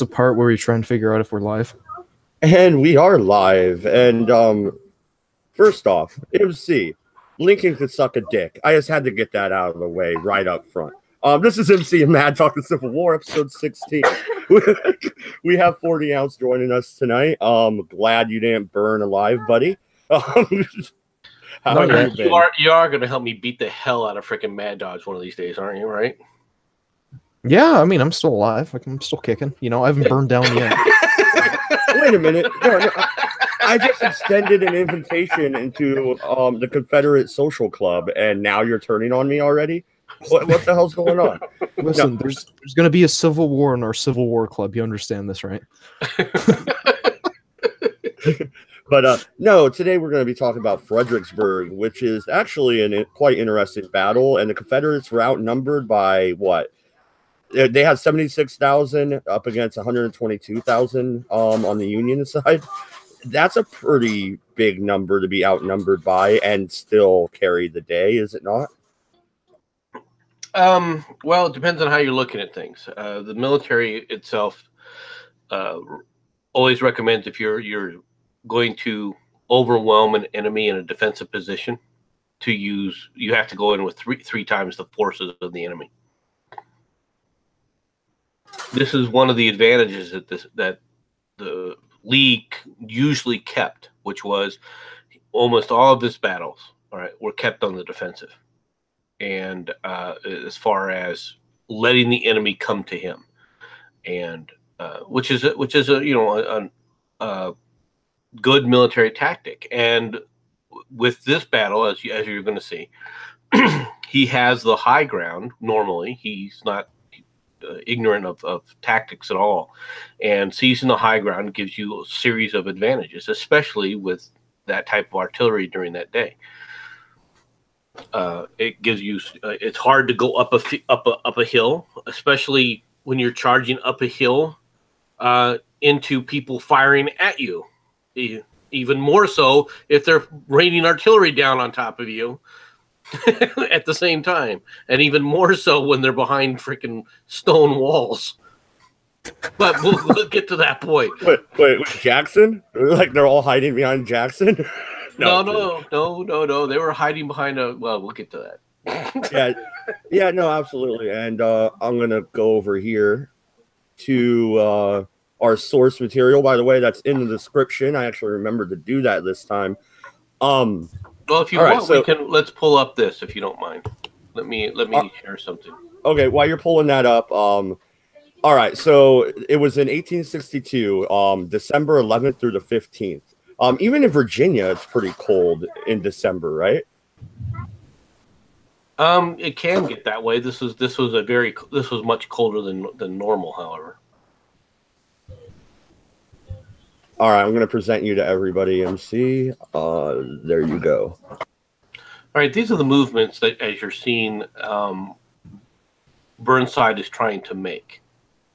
the part where we try and figure out if we're live? And we are live. And first off, MC, Lincoln could suck a dick. I just had to get that out of the way right up front. This is MC and Mad Talking Civil War, episode 16. We have 40 ounce joining us tonight. Glad you didn't burn alive, buddy. How have you been? You are going to help me beat the hell out of freaking Mad Dodge one of these days, aren't you? Right? Yeah, I mean, I'm still alive. Like, I'm still kicking. You know, I haven't burned down yet. Wait a minute. No, I just extended an invitation into the Confederate Social Club, and now you're turning on me already? What the hell's going on? Listen, there's going to be a civil war in our Civil War Club. You understand this, right? But no, today we're going to be talking about Fredericksburg, which is actually a quite interesting battle, and the Confederates were outnumbered by what? They had 76,000 up against 122,000 on the Union side. That's a pretty big number to be outnumbered by and still carry the day, is it not? Well, it depends on how you're looking at things. The military itself always recommends, if you're going to overwhelm an enemy in a defensive position, you have to go in with three times the forces of the enemy. This is one of the advantages that the League usually kept, which was almost all of his battles, all right, were kept on the defensive, and as far as letting the enemy come to him, and which is a good military tactic. And with this battle, as you're going to see, he has the high ground. Normally, he's not ignorant of tactics at all, and seizing the high ground gives you a series of advantages, especially with that type of artillery during that day. It gives you it's hard to go up a hill, especially when you're charging up a hill into people firing at you. Even more so if they're raining artillery down on top of you at the same time, and even more so when they're behind freaking stone walls. But we'll get to that point. Wait, Jackson? Like they're all hiding behind Jackson? No. They were hiding behind well, we'll get to that. Yeah, no, absolutely. And I'm gonna go over here to our source material. By the way, that's in the description. I actually remembered to do that this time. Well, if you want, let's pull up this, if you don't mind. Let me share something. Okay, while you're pulling that up, all right. So it was in 1862, December 11th through the 15th. Even in Virginia, it's pretty cold in December, right? It can get that way. This was much colder than normal, however. All right, I'm going to present you to everybody, MC. There you go. All right, these are the movements that, as you're seeing, Burnside is trying to make.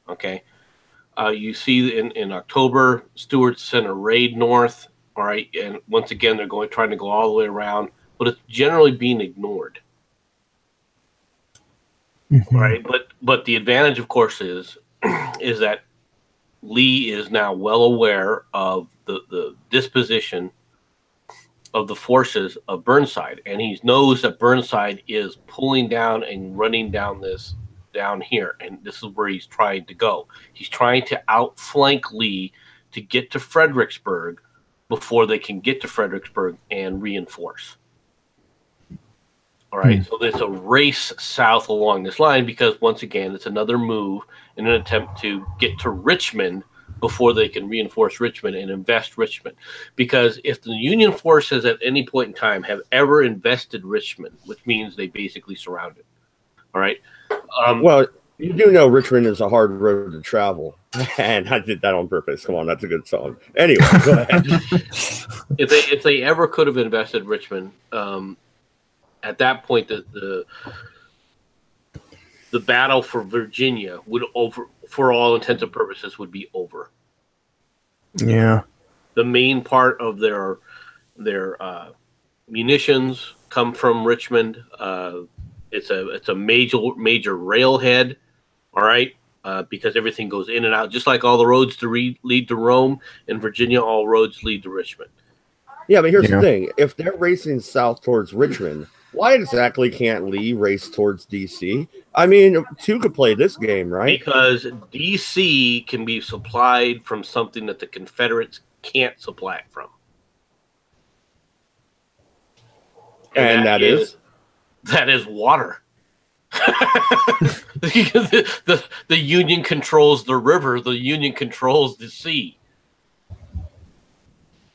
Okay, you see in October, Stuart sent a raid north. All right, and once again, they're trying to go all the way around, but it's generally being ignored. Mm-hmm. All right, but the advantage, of course, is that Lee is now well aware of the disposition of the forces of Burnside, and he knows that Burnside is pulling down and running down here, and this is where he's trying to go. He's trying to outflank Lee to get to Fredericksburg before they can get to Fredericksburg and reinforce. All right, so there's a race south along this line because, once again, it's another move in an attempt to get to Richmond before they can reinforce Richmond and invest Richmond. Because if the Union forces at any point in time have ever invested Richmond, which means they basically surround it, all right? Well, you do know Richmond is a hard road to travel, and I did that on purpose. Come on, that's a good song. Anyway, go ahead. If they ever could have invested Richmond, at that point, the battle for Virginia would for all intents and purposes, would be over. Yeah. The main part of their munitions come from Richmond. It's a major railhead. All right. because everything goes in and out, just like all the roads to lead to Rome. In Virginia, all roads lead to Richmond. Yeah, but here's the thing. If they're racing south towards Richmond, why exactly can't Lee race towards D.C.? I mean, two could play this game, right? Because D.C. can be supplied from something that the Confederates can't supply it from. And that is? That is water. the Union controls the river. The Union controls the sea.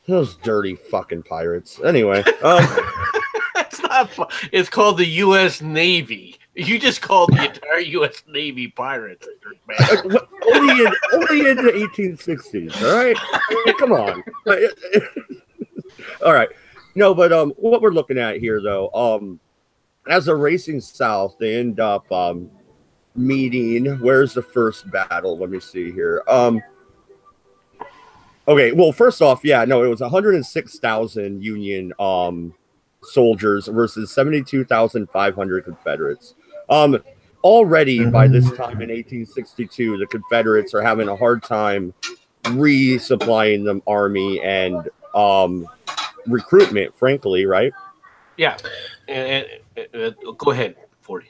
Those dirty fucking pirates. Anyway, it's not fun. It's called the U.S. Navy. You just called the entire U.S. Navy pirates. only in the 1860s. All right, I mean, come on. All right, no, but what we're looking at here, though, as they're racing south, they end up meeting. Where's the first battle? Let me see here. Okay, well, first off, yeah, no, it was 106,000 Union soldiers versus 72,500 Confederates. Already by this time in 1862, the Confederates are having a hard time resupplying the army and recruitment, frankly, right? Yeah. Go ahead, 40.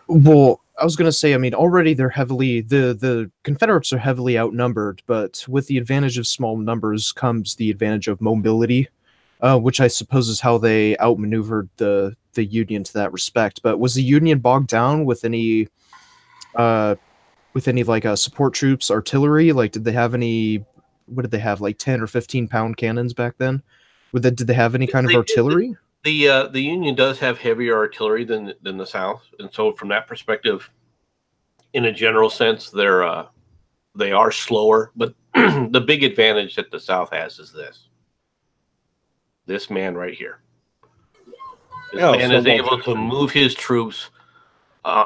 Well, I was going to say, I mean, already they're heavily, the Confederates are heavily outnumbered, but with the advantage of small numbers comes the advantage of mobility, which I suppose is how they outmaneuvered the Union to that respect. But was the Union bogged down with any like support troops, artillery? Like, did they have any, what did they have, like 10 or 15 pound cannons back then? Did they have any kind of artillery? The Union does have heavier artillery than the South, and so from that perspective, in a general sense, they are slower. But the big advantage that the South has is this man right here. This man is able to move his troops,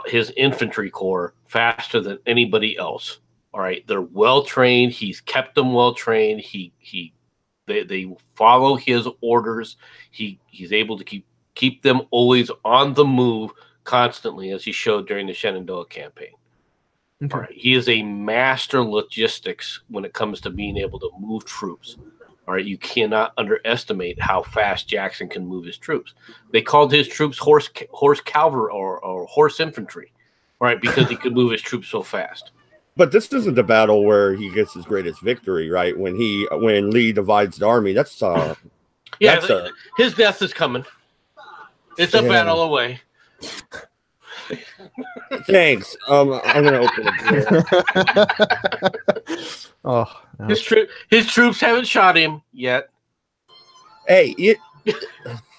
his infantry corps, faster than anybody else. All right, they're well trained. He's kept them well trained. They follow his orders. He's able to keep them always on the move constantly, as he showed during the Shenandoah campaign. Okay. All right. He is a master logistics when it comes to being able to move troops. All right, you cannot underestimate how fast Jackson can move his troops. They called his troops horse cavalry or horse infantry, all right, because he could move his troops so fast. But this isn't the battle where he gets his greatest victory, right? When Lee divides the army, his death is coming. It's a battle away. Thanks. I'm gonna open it. Oh, no. His troops haven't shot him yet. Hey,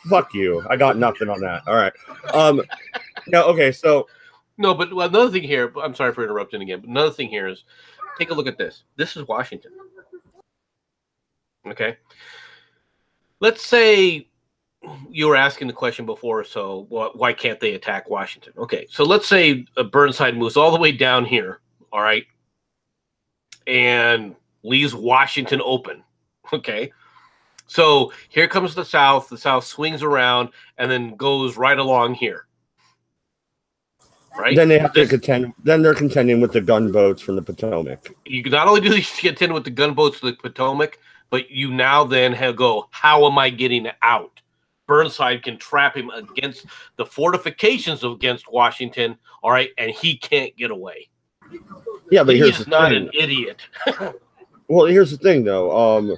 fuck you. I got nothing on that. All right. No. Okay. So. No, but another thing here, I'm sorry for interrupting again, but another thing here is, take a look at this. This is Washington. Okay? Let's say you were asking the question before, so why can't they attack Washington? Okay, so let's say Burnside moves all the way down here, all right, and leaves Washington open, okay? So here comes the South. The South swings around and then goes right along here. Right. Then they have to contend. Then they're contending with the gunboats from the Potomac. You not only do you contend with the gunboats from the Potomac, but you now then go, how am I getting out? Burnside can trap him against the fortifications against Washington, all right, and he can't get away. Yeah, but he's not an idiot. Well, here's the thing, though.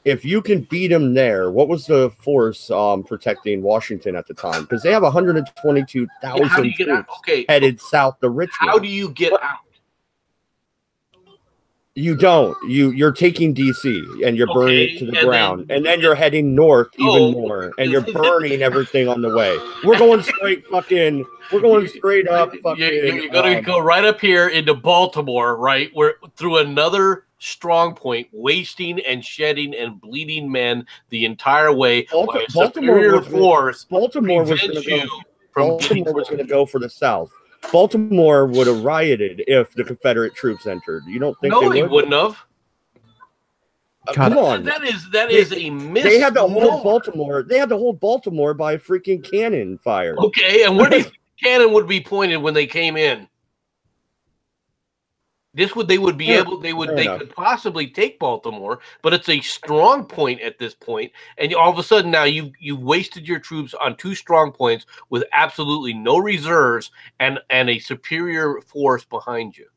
If you can beat him there, what was the force protecting Washington at the time? Because they have 122,000 troops headed south to Richmond. How do you get out? You don't. You're taking D.C. and you're burning it to the ground, and then you're heading north even more, and you're burning everything on the way. We're going straight fucking. We're going straight up. Fucking. You're gonna go right up here into Baltimore, right? We're through another strong point, wasting and shedding and bleeding men the entire way. Baltimore was going to go for the South. Baltimore would have rioted if the Confederate troops entered. You don't think they wouldn't have? Come on, that is a miss. They had to hold Baltimore. They had to hold Baltimore by freaking cannon fire. Okay, and where do you think cannon would be pointed when they came in? They would be able they could possibly take Baltimore, but it's a strong point at this point, and all of a sudden now you wasted your troops on 2 strong points with absolutely no reserves and a superior force behind you,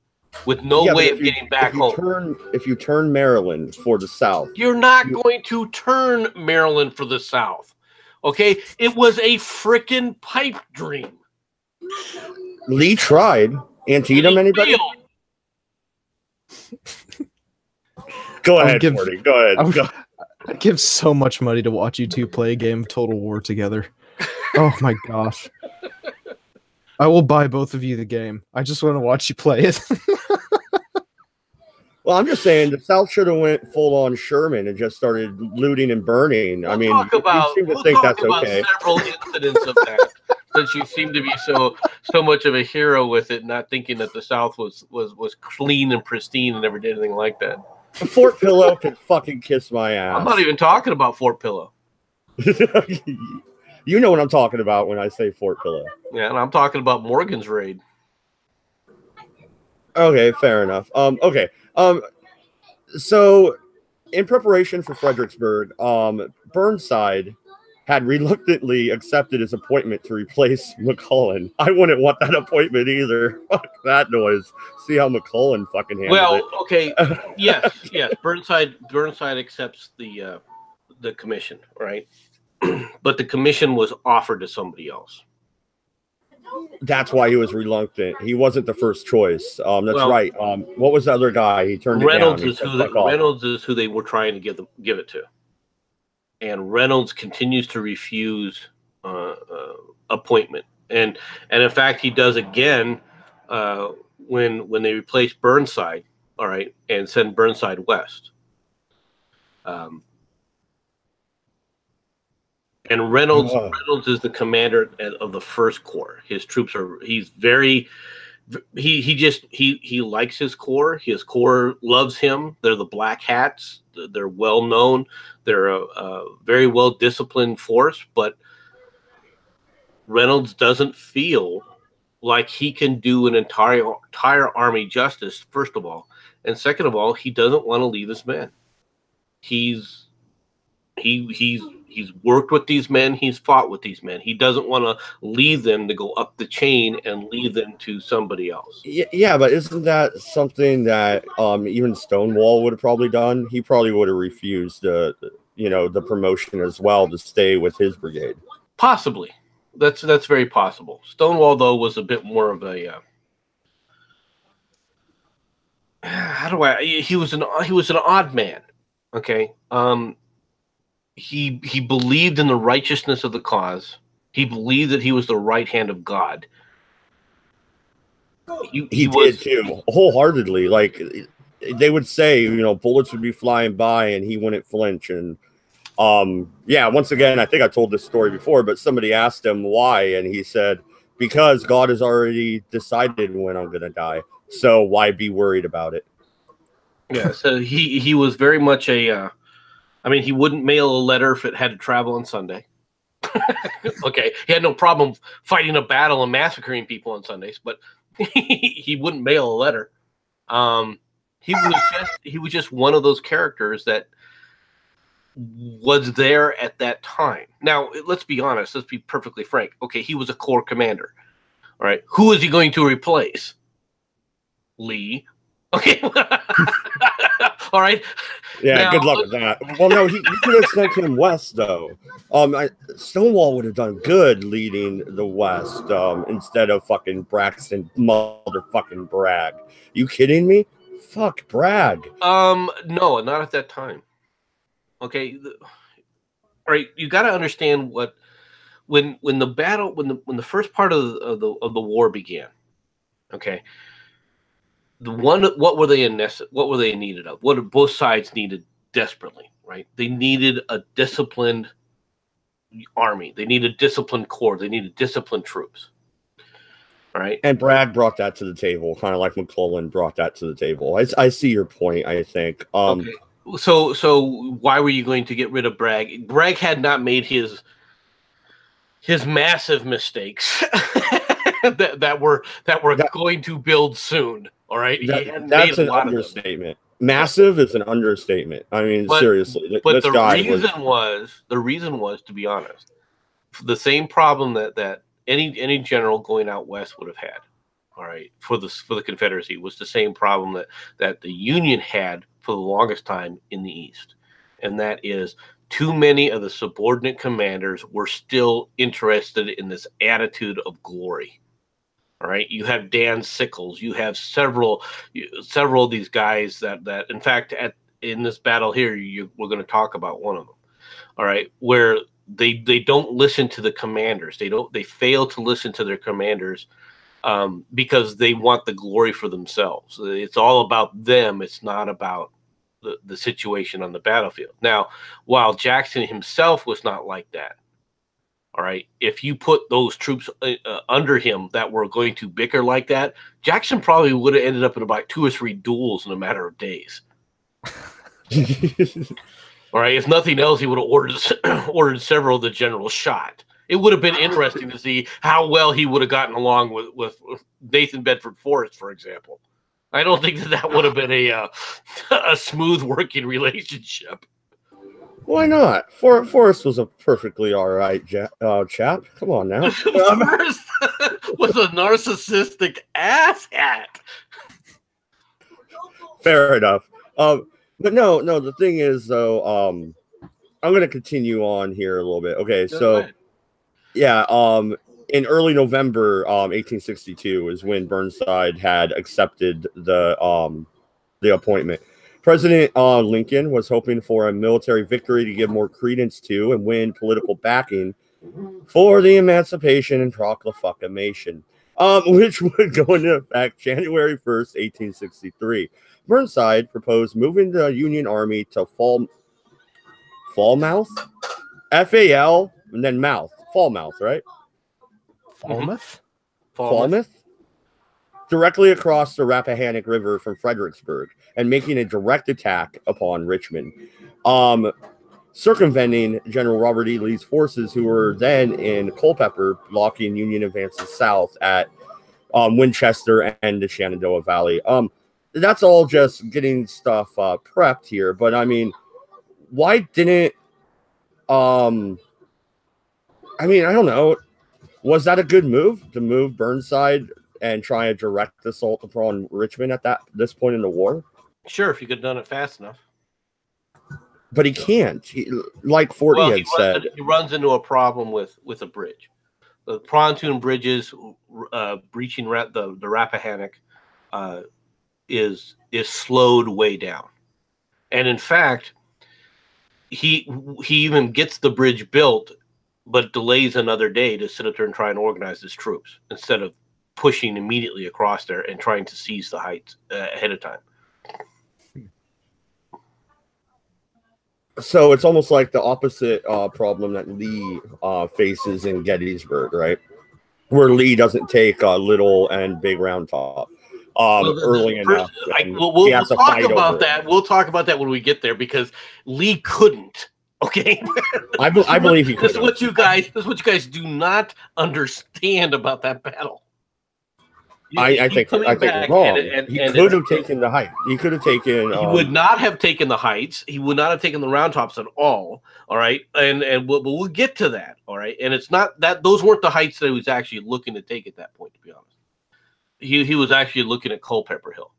with no way of getting back home. If you turn Maryland for the South, you're not going to turn Maryland for the South. Okay, it was a frickin' pipe dream. Lee tried. Antietam, anybody? Go ahead, Morty. Go ahead. I'd give so much money to watch you two play a game of Total War together. Oh my gosh. I will buy both of you the game. I just want to watch you play it. Well, I'm just saying the South should have went full on Sherman and just started looting and burning. I mean, you seem to think that's okay. Several incidents of that, since you seem to be so much of a hero with it, not thinking that the South was clean and pristine and never did anything like that. Fort Pillow can fucking kiss my ass. I'm not even talking about Fort Pillow. You know what I'm talking about when I say Fort Pillow. Yeah, and I'm talking about Morgan's raid. Okay, fair enough. Okay. So in preparation for Fredericksburg, Burnside had reluctantly accepted his appointment to replace McClellan. I wouldn't want that appointment either. Fuck that noise. See how McClellan fucking handled it. Well, okay, yes. Burnside accepts the commission, right? But the commission was offered to somebody else. That's why he was reluctant. He wasn't the first choice. Right. What was the other guy? He turned Reynolds it down. Reynolds is who they were trying to give it to, and Reynolds continues to refuse appointment. And in fact, he does again when they replace Burnside. All right, and send Burnside west. And Reynolds is the commander of the First Corps. His troops he likes his corps. His corps loves him. They're the Black Hats. They're well known. They're a very well disciplined force, but Reynolds doesn't feel like he can do an entire army justice, first of all, and second of all, he doesn't want to leave his men. He's worked with these men. He's fought with these men. He doesn't want to leave them to go up the chain and leave them to somebody else. Yeah, but isn't that something that even Stonewall would have probably done? He probably would have refused the promotion as well to stay with his brigade. Possibly, that's very possible. Stonewall, though, was a bit more of a he was an odd man. Okay. He believed in the righteousness of the cause. He believed that he was the right hand of God. He did too, wholeheartedly. Like they would say, bullets would be flying by and he wouldn't flinch. And once again, I think I told this story before, but somebody asked him why, and he said, because God has already decided when I'm gonna die. So why be worried about it? Yeah, so he was very much he wouldn't mail a letter if it had to travel on Sunday. Okay, he had no problem fighting a battle and massacring people on Sundays, but he wouldn't mail a letter. He was just one of those characters that was there at that time. Now, let's be honest. Let's be perfectly frank. Okay, he was a corps commander. All right, who is he going to replace? Lee. Okay. All right. Yeah, now, good luck with that. Well, no, he could have sent him west, though. Stonewall would have done good leading the west instead of fucking Braxton motherfucking Bragg. You kidding me? Fuck Bragg. No, not at that time. Okay. All right, you got to understand when the first part of the war began. Okay. What were they in need of? What both sides needed desperately, right? They needed a disciplined army. They needed disciplined corps. They needed disciplined troops. All right. And Bragg brought that to the table, kind of like McClellan brought that to the table. I see your point, I think. Okay. So why were you going to get rid of Bragg? Bragg had not made his massive mistakes. that we're going to build soon. All right, that's an understatement. Massive is an understatement. I mean, seriously. But the reason was, to be honest, the same problem that any general going out west would have had. All right, for the Confederacy was the same problem that the Union had for the longest time in the East, and that is too many of the subordinate commanders were still interested in this attitude of glory. All right, you have Dan Sickles, you have several of these guys that in fact in this battle here we're going to talk about one of them. All right, where they don't listen to the commanders, they fail to listen to their commanders. Because they want the glory for themselves. It's all about them. It's not about the situation on the battlefield. Now, while Jackson himself was not like that, all right, if you put those troops under him that were going to bicker like that, Jackson probably would have ended up in about 2 or 3 duels in a matter of days. All right, if nothing else, he would have ordered several of the generals shot. It would have been interesting to see how well he would have gotten along with Nathan Bedford Forrest, for example. I don't think that would have been a smooth working relationship. Why not? Forrest was a perfectly all right chap. Come on now. Forrest was a narcissistic asshat. Fair enough. But no. The thing is, though, I'm going to continue on here a little bit. Okay, so. Yeah, in early November 1862 is when Burnside had accepted the appointment. President Lincoln was hoping for a military victory to give more credence to and win political backing for the Emancipation and Proclamation, which would go into effect January 1st, 1863. Burnside proposed moving the Union Army to Falmouth, F-A-L, and then mouth. Falmouth, right? Falmouth? Falmouth? Directly across the Rappahannock River from Fredericksburg and making a direct attack upon Richmond. Circumventing General Robert E. Lee's forces, who were then in Culpeper, blocking Union advances south at Winchester and the Shenandoah Valley. That's all just getting stuff prepped here. But, I mean, why didn't... I don't know. Was that a good move to move Burnside and try a direct assault upon Richmond at this point in the war? Sure, if you could have done it fast enough. But he can't. Like Forty had said. He runs into a problem with a bridge. The pontoon bridges breaching the Rappahannock is slowed way down. And in fact, he even gets the bridge built, but delays another day to sit up there and try and organize his troops instead of pushing immediately across there and trying to seize the heights ahead of time. So it's almost like the opposite problem that Lee faces in Gettysburg, right? Where Lee doesn't take Little and Big Round Top early enough. We'll talk about that. We'll talk about that when we get there, because Lee couldn't. Okay, I believe he could. This is what you guys do not understand about that battle. I think wrong. He could have taken the height. He could have taken. He would not have taken the heights. He would not have taken the round tops at all. All right, and we'll get to that. All right, and it's not that those weren't the heights that he was actually looking to take at that point. To be honest, he was actually looking at Culpeper Hill.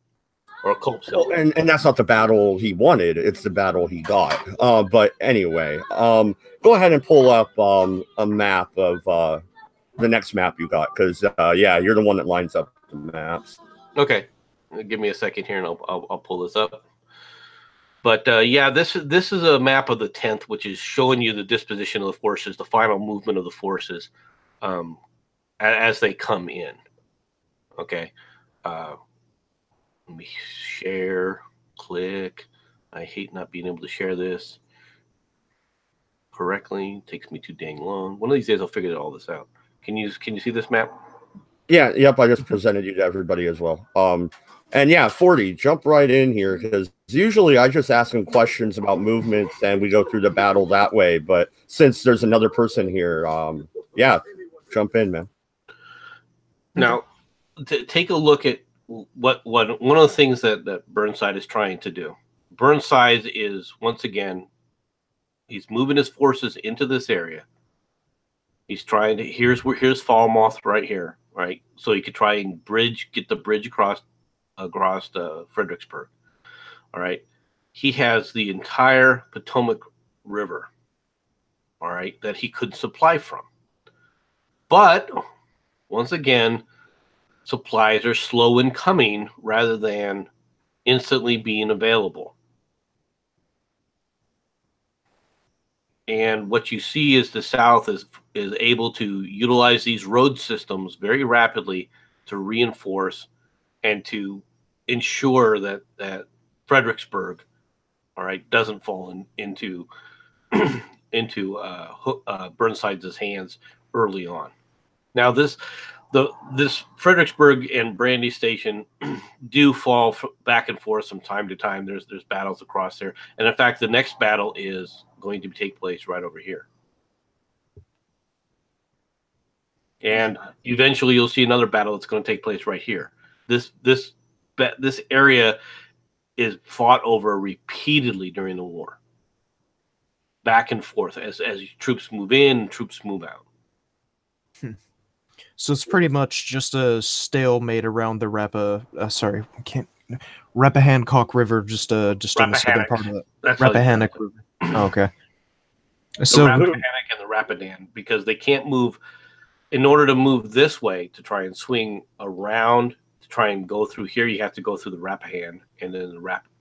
Or Culp's Hill. And that's not the battle he wanted. It's the battle he got. But anyway, go ahead and pull up a map of the next map you got, because you're the one that lines up the maps. Okay, give me a second here, and I'll pull this up. But this is a map of the 10th, which is showing you the disposition of the forces, the final movement of the forces as they come in. Okay. Let me share, click. I hate not being able to share this correctly. It takes me too dang long. One of these days I'll figure all this out. Can you see this map? Yeah, yep, I just presented you to everybody as well. And yeah, 40, jump right in here, because usually I just ask them questions about movements and we go through the battle that way. But since there's another person here, jump in, man. Now, take a look at what one of the things that Burnside is trying to do. Burnside is, once again, he's moving his forces into this area. He's trying to, here's Falmouth right here, right? So he could try and get the bridge across Fredericksburg. All right. He has the entire Potomac River, all right, that he could supply from. But once again, supplies are slow in coming rather than instantly being available. And what you see is the South is able to utilize these road systems very rapidly to reinforce and to ensure that Fredericksburg, all right, doesn't fall into Burnside's hands early on. Now this Fredericksburg and Brandy Station do fall back and forth from time to time. There's battles across there, and in fact, the next battle is going to take place right over here. And eventually, you'll see another battle that's going to take place right here. This area is fought over repeatedly during the war, back and forth as troops move in and troops move out. So it's pretty much just a stalemate around the Rappahannock River, just on the southern part of it. Rappahannock River. Oh, okay. So the Rappahannock and the Rapidan, because they can't move. In order to move this way to try and swing around to try and go through here, you have to go through the Rappahan, and then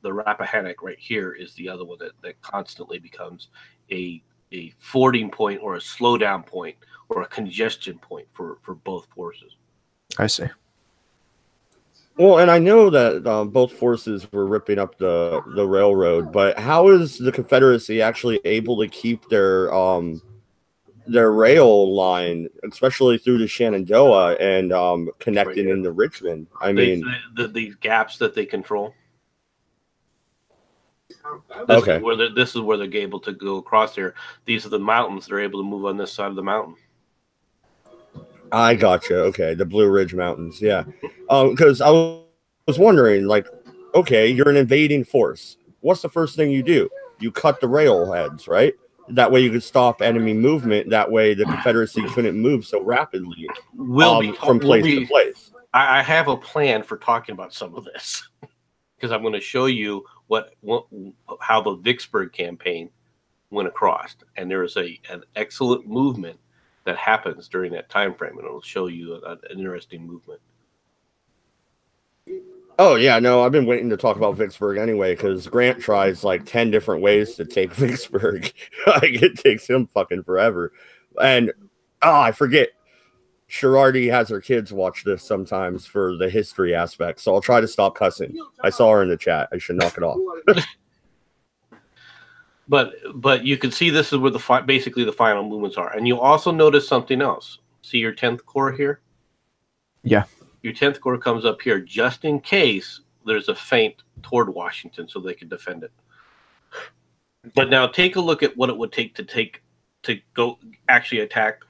the Rappahannock right here is the other one that constantly becomes a fording point or a slowdown point or a congestion point for both forces. I see. Well, and I know that both forces were ripping up the railroad, but how is the Confederacy actually able to keep their rail line, especially through the Shenandoah and connecting into Richmond? I mean, these gaps that they control. Okay. This is where they're able to go across here. These are the mountains. They're able to move on this side of the mountain. I gotcha. Okay, the Blue Ridge Mountains. Yeah, because I was wondering, like, okay, you're an invading force. What's the first thing you do? You cut the railheads, right? That way you could stop enemy movement. That way the Confederacy couldn't move so rapidly from place to place. I have a plan for talking about some of this because I'm going to show you how the Vicksburg campaign went across, and there is an excellent movement that happens during that time frame, and it'll show you an interesting movement. Oh yeah, no, I've been waiting to talk about Vicksburg anyway, because Grant tries like 10 different ways to take Vicksburg. Like, it takes him fucking forever. And I forget, Sherardi has her kids watch this sometimes for the history aspect, so I'll try to stop cussing. I saw her in the chat. I should knock it off. But you can see this is where basically the final movements are. And you'll also notice something else. See your 10th Corps here? Yeah. Your 10th Corps comes up here just in case there's a feint toward Washington so they can defend it. But now take a look at what it would take to go actually attack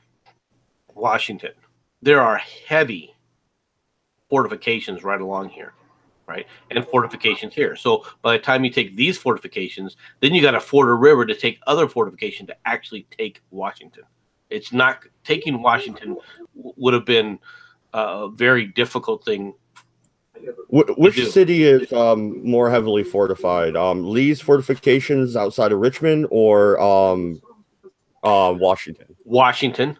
Washington. There are heavy fortifications right along here. Right, and fortifications here. So by the time you take these fortifications, then you got to ford a river to take other fortification to actually take Washington. It's not taking Washington would have been a very difficult thing. Which city is more heavily fortified? Lee's fortifications outside of Richmond or Washington? Washington.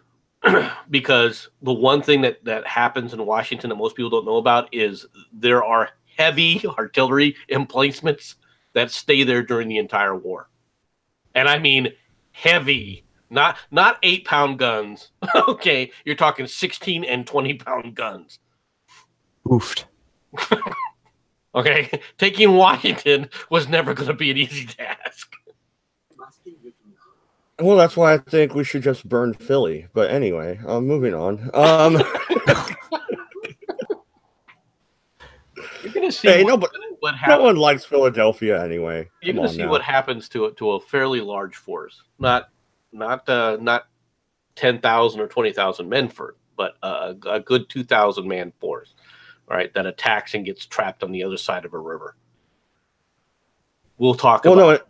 Because the one thing that happens in Washington that most people don't know about is there are heavy artillery emplacements that stay there during the entire war. And I mean heavy, not 8-pound guns. Okay, you're talking 16 and 20-pound guns. Oofed. Okay, taking Washington was never going to be an easy task. Well, that's why I think we should just burn Philly. But anyway, moving on. You're going to see what happens. No one likes Philadelphia anyway. You're going to see what happens to a fairly large force. Not 10,000 or 20,000 men but a good 2,000 man force, all right, that attacks and gets trapped on the other side of a river. We'll talk about.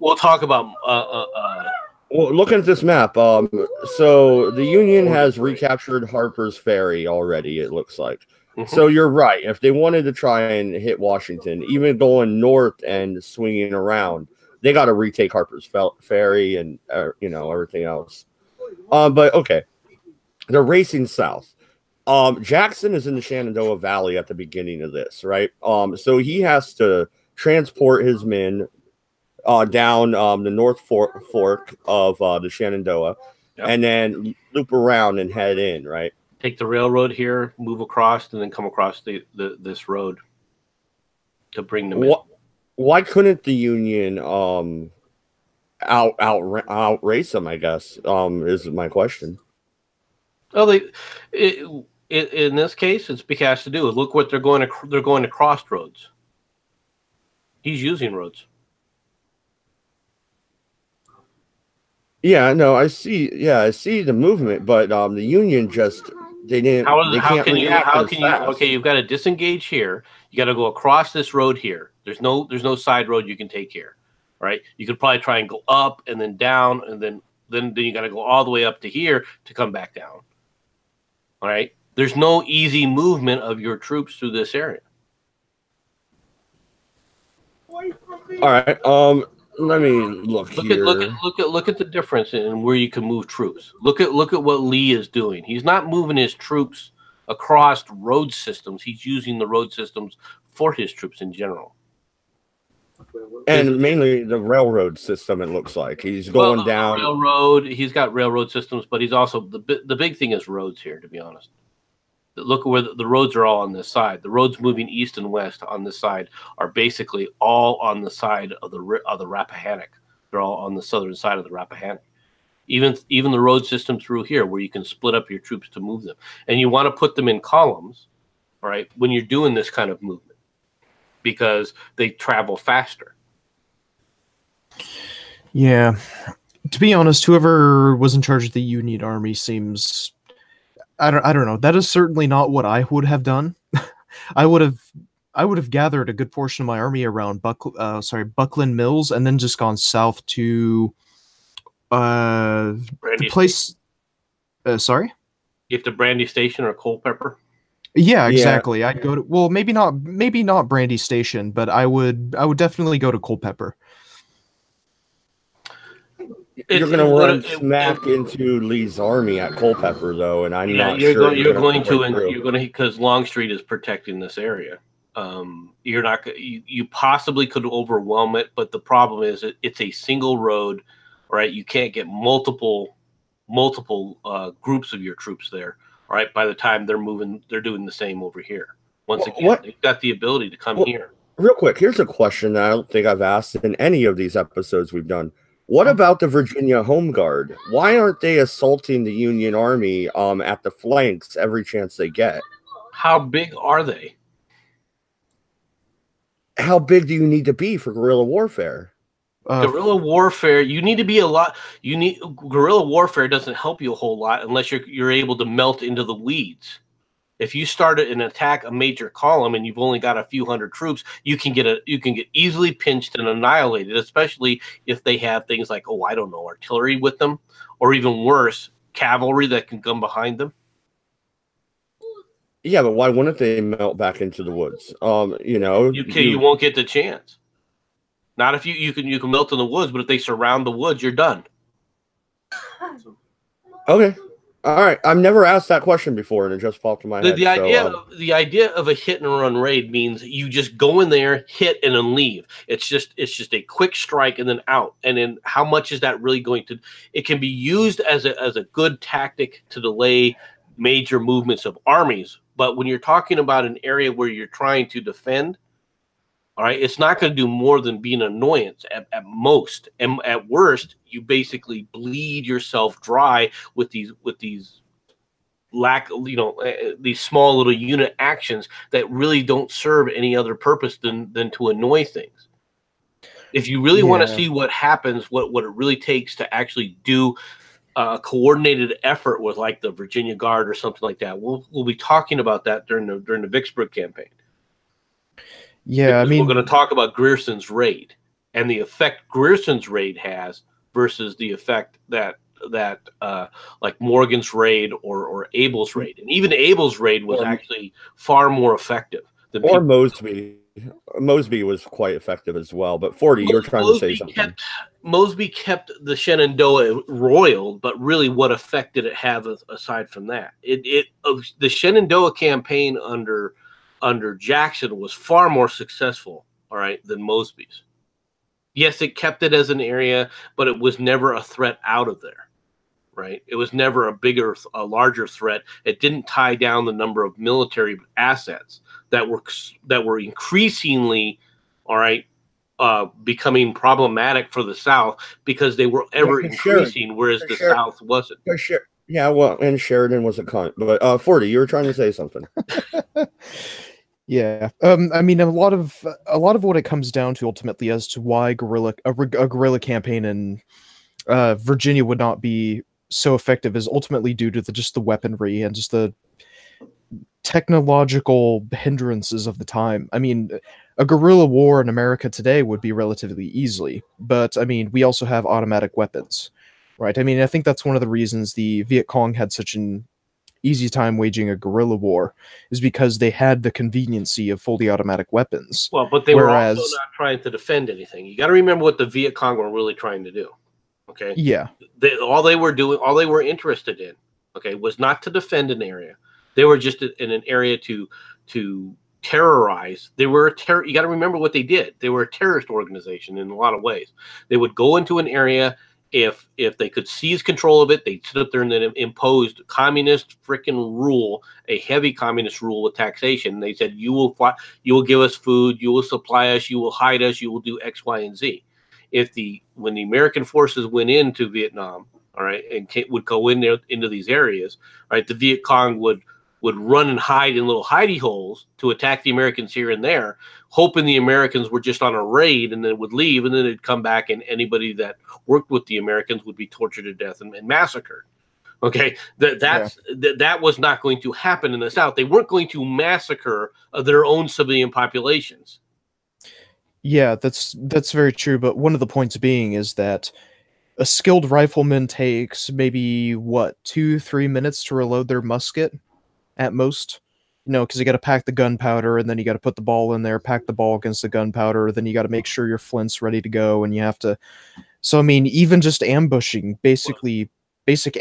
Well, looking at this map, so the Union has recaptured Harper's Ferry already, it looks like. So you're right. If they wanted to try and hit Washington, even going north and swinging around, they got to retake Harper's Ferry and everything else. But okay, they're racing south. Jackson is in the Shenandoah Valley at the beginning of this, right? So he has to transport his men down the North Fork of the Shenandoah, and then loop around and head in, right? Take the railroad here, move across, and then come across this road to bring them in. Why couldn't the Union outrace them? I guess is my question. Well, in this case, it's because it has to do with look what they're going to. They're going to crossroads. He's using roads. Yeah, no, I see. Yeah, I see the movement, but the Union just they didn't. How can you? Okay, you've got to disengage here. You got to go across this road here. There's no side road you can take here, right? You could probably try and go up and then down, and then you got to go all the way up to here to come back down. All right. There's no easy movement of your troops through this area. All right. Let me look here. Look at the difference in where you can move troops. Look at what Lee is doing. He's not moving his troops across road systems. He's using the road systems for his troops in general. And mainly the railroad system, it looks like. He's going down. Railroad. He's got railroad systems, but he's also the big thing is roads here, to be honest. Look where the roads are all on this side. The roads moving east and west on this side are basically all on the side of the Rappahannock. They're all on the southern side of the Rappahannock. Even the road system through here, where you can split up your troops to move them, and you want to put them in columns, all right, when you're doing this kind of movement, because they travel faster. Yeah, to be honest, whoever was in charge of the Union Army seems. I don't know. That is certainly not what I would have done. I would have gathered a good portion of my army around Buckland Mills, and then just gone south to the place. Sorry, you have to Brandy Station or Culpeper. Yeah, exactly. Yeah. I'd go to maybe not Brandy Station, but I would definitely go to Culpeper. You're going to run smack into Lee's army at Culpeper, though, and I'm not sure. You're going to because Longstreet is protecting this area. You're not. You possibly could overwhelm it, but the problem is it's a single road, right? You can't get multiple groups of your troops there, right? By the time they're moving, they're doing the same over here. Once again, they've got the ability to come here. Real quick, here's a question that I don't think I've asked in any of these episodes we've done. What about the Virginia Home Guard? Why aren't they assaulting the Union Army at the flanks every chance they get? How big are they? How big do you need to be for guerrilla warfare? Guerrilla warfare, you need to be a lot. Guerrilla warfare doesn't help you a whole lot unless you're able to melt into the weeds. If you start an attack a major column and you've only got a few hundred troops, you can get easily pinched and annihilated, especially if they have things like, I don't know, artillery with them, or even worse, cavalry that can come behind them. Yeah, but why wouldn't they melt back into the woods? You won't get the chance. Not if you can melt in the woods, but if they surround the woods, you're done. Okay. All right, I've never asked that question before, and it just popped in my head. The idea of a hit and run raid means you just go in there, hit, and then leave. It's just a quick strike and then out. And then how much is that really going to? It can be used as a good tactic to delay major movements of armies. But when you're talking about an area where you're trying to defend, all right, it's not going to do more than be an annoyance at most. And at worst, you basically bleed yourself dry with these these small little unit actions that really don't serve any other purpose than to annoy things. If you really want to see what happens, what it really takes to actually do a coordinated effort with like the Virginia Guard or something like that. We'll be talking about that during the Vicksburg campaign. Yeah, because we're going to talk about Grierson's raid and the effect Grierson's raid has versus the effect that like Morgan's raid or Abel's raid, and even Abel's raid was actually far more effective than Mosby. Mosby was quite effective as well. But 40, you're trying to say something. Mosby kept the Shenandoah roiled, but really, what effect did it have aside from that? The Shenandoah campaign under Jackson was far more successful, all right, than Mosby's. Yes, it kept it as an area, but it was never a threat out of there, right? It was never a larger threat. It didn't tie down the number of military assets that were increasingly, all right, becoming problematic for the South because they were ever increasing, whereas the South wasn't. Yeah, well, and Sheridan was a cunt. But 40, you were trying to say something. Yeah, I mean, a lot of what it comes down to ultimately as to why a guerrilla campaign in Virginia would not be so effective is ultimately due to just the weaponry and just the technological hindrances of the time. I mean, a guerrilla war in America today would be relatively easily, but I mean, we also have automatic weapons, right? I mean, I think that's one of the reasons the Viet Cong had such an easy time waging a guerrilla war, is because they had the conveniency of fully automatic weapons. Well, but they were also not trying to defend anything. You got to remember what the Viet Cong were really trying to do. Okay. Yeah. All they were interested in, okay, was not to defend an area. They were just in an area to terrorize. They were you got to remember what they did. They were a terrorist organization in a lot of ways. They would go into an area. If they could seize control of it, they'd sit up there and then imposed communist freaking rule, a heavy communist rule with taxation. And they said, you will give us food, you will supply us, you will hide us, you will do X, Y, and Z. When the American forces went into Vietnam, all right, and would go in there into these areas, right, the Viet Cong would run and hide in little hidey holes to attack the Americans here and there, hoping the Americans were just on a raid and then would leave, and then they'd come back and anybody that worked with the Americans would be tortured to death and massacred. Okay, that was not going to happen in the South. They weren't going to massacre their own civilian populations. Yeah, that's very true. But one of the points being is that a skilled rifleman takes maybe 2-3 minutes to reload their musket at most. Because you got to pack the gunpowder, and then you got to put the ball in there, pack the ball against the gunpowder, then you got to make sure your flint's ready to go, and you have to. So I mean, even just ambushing, basic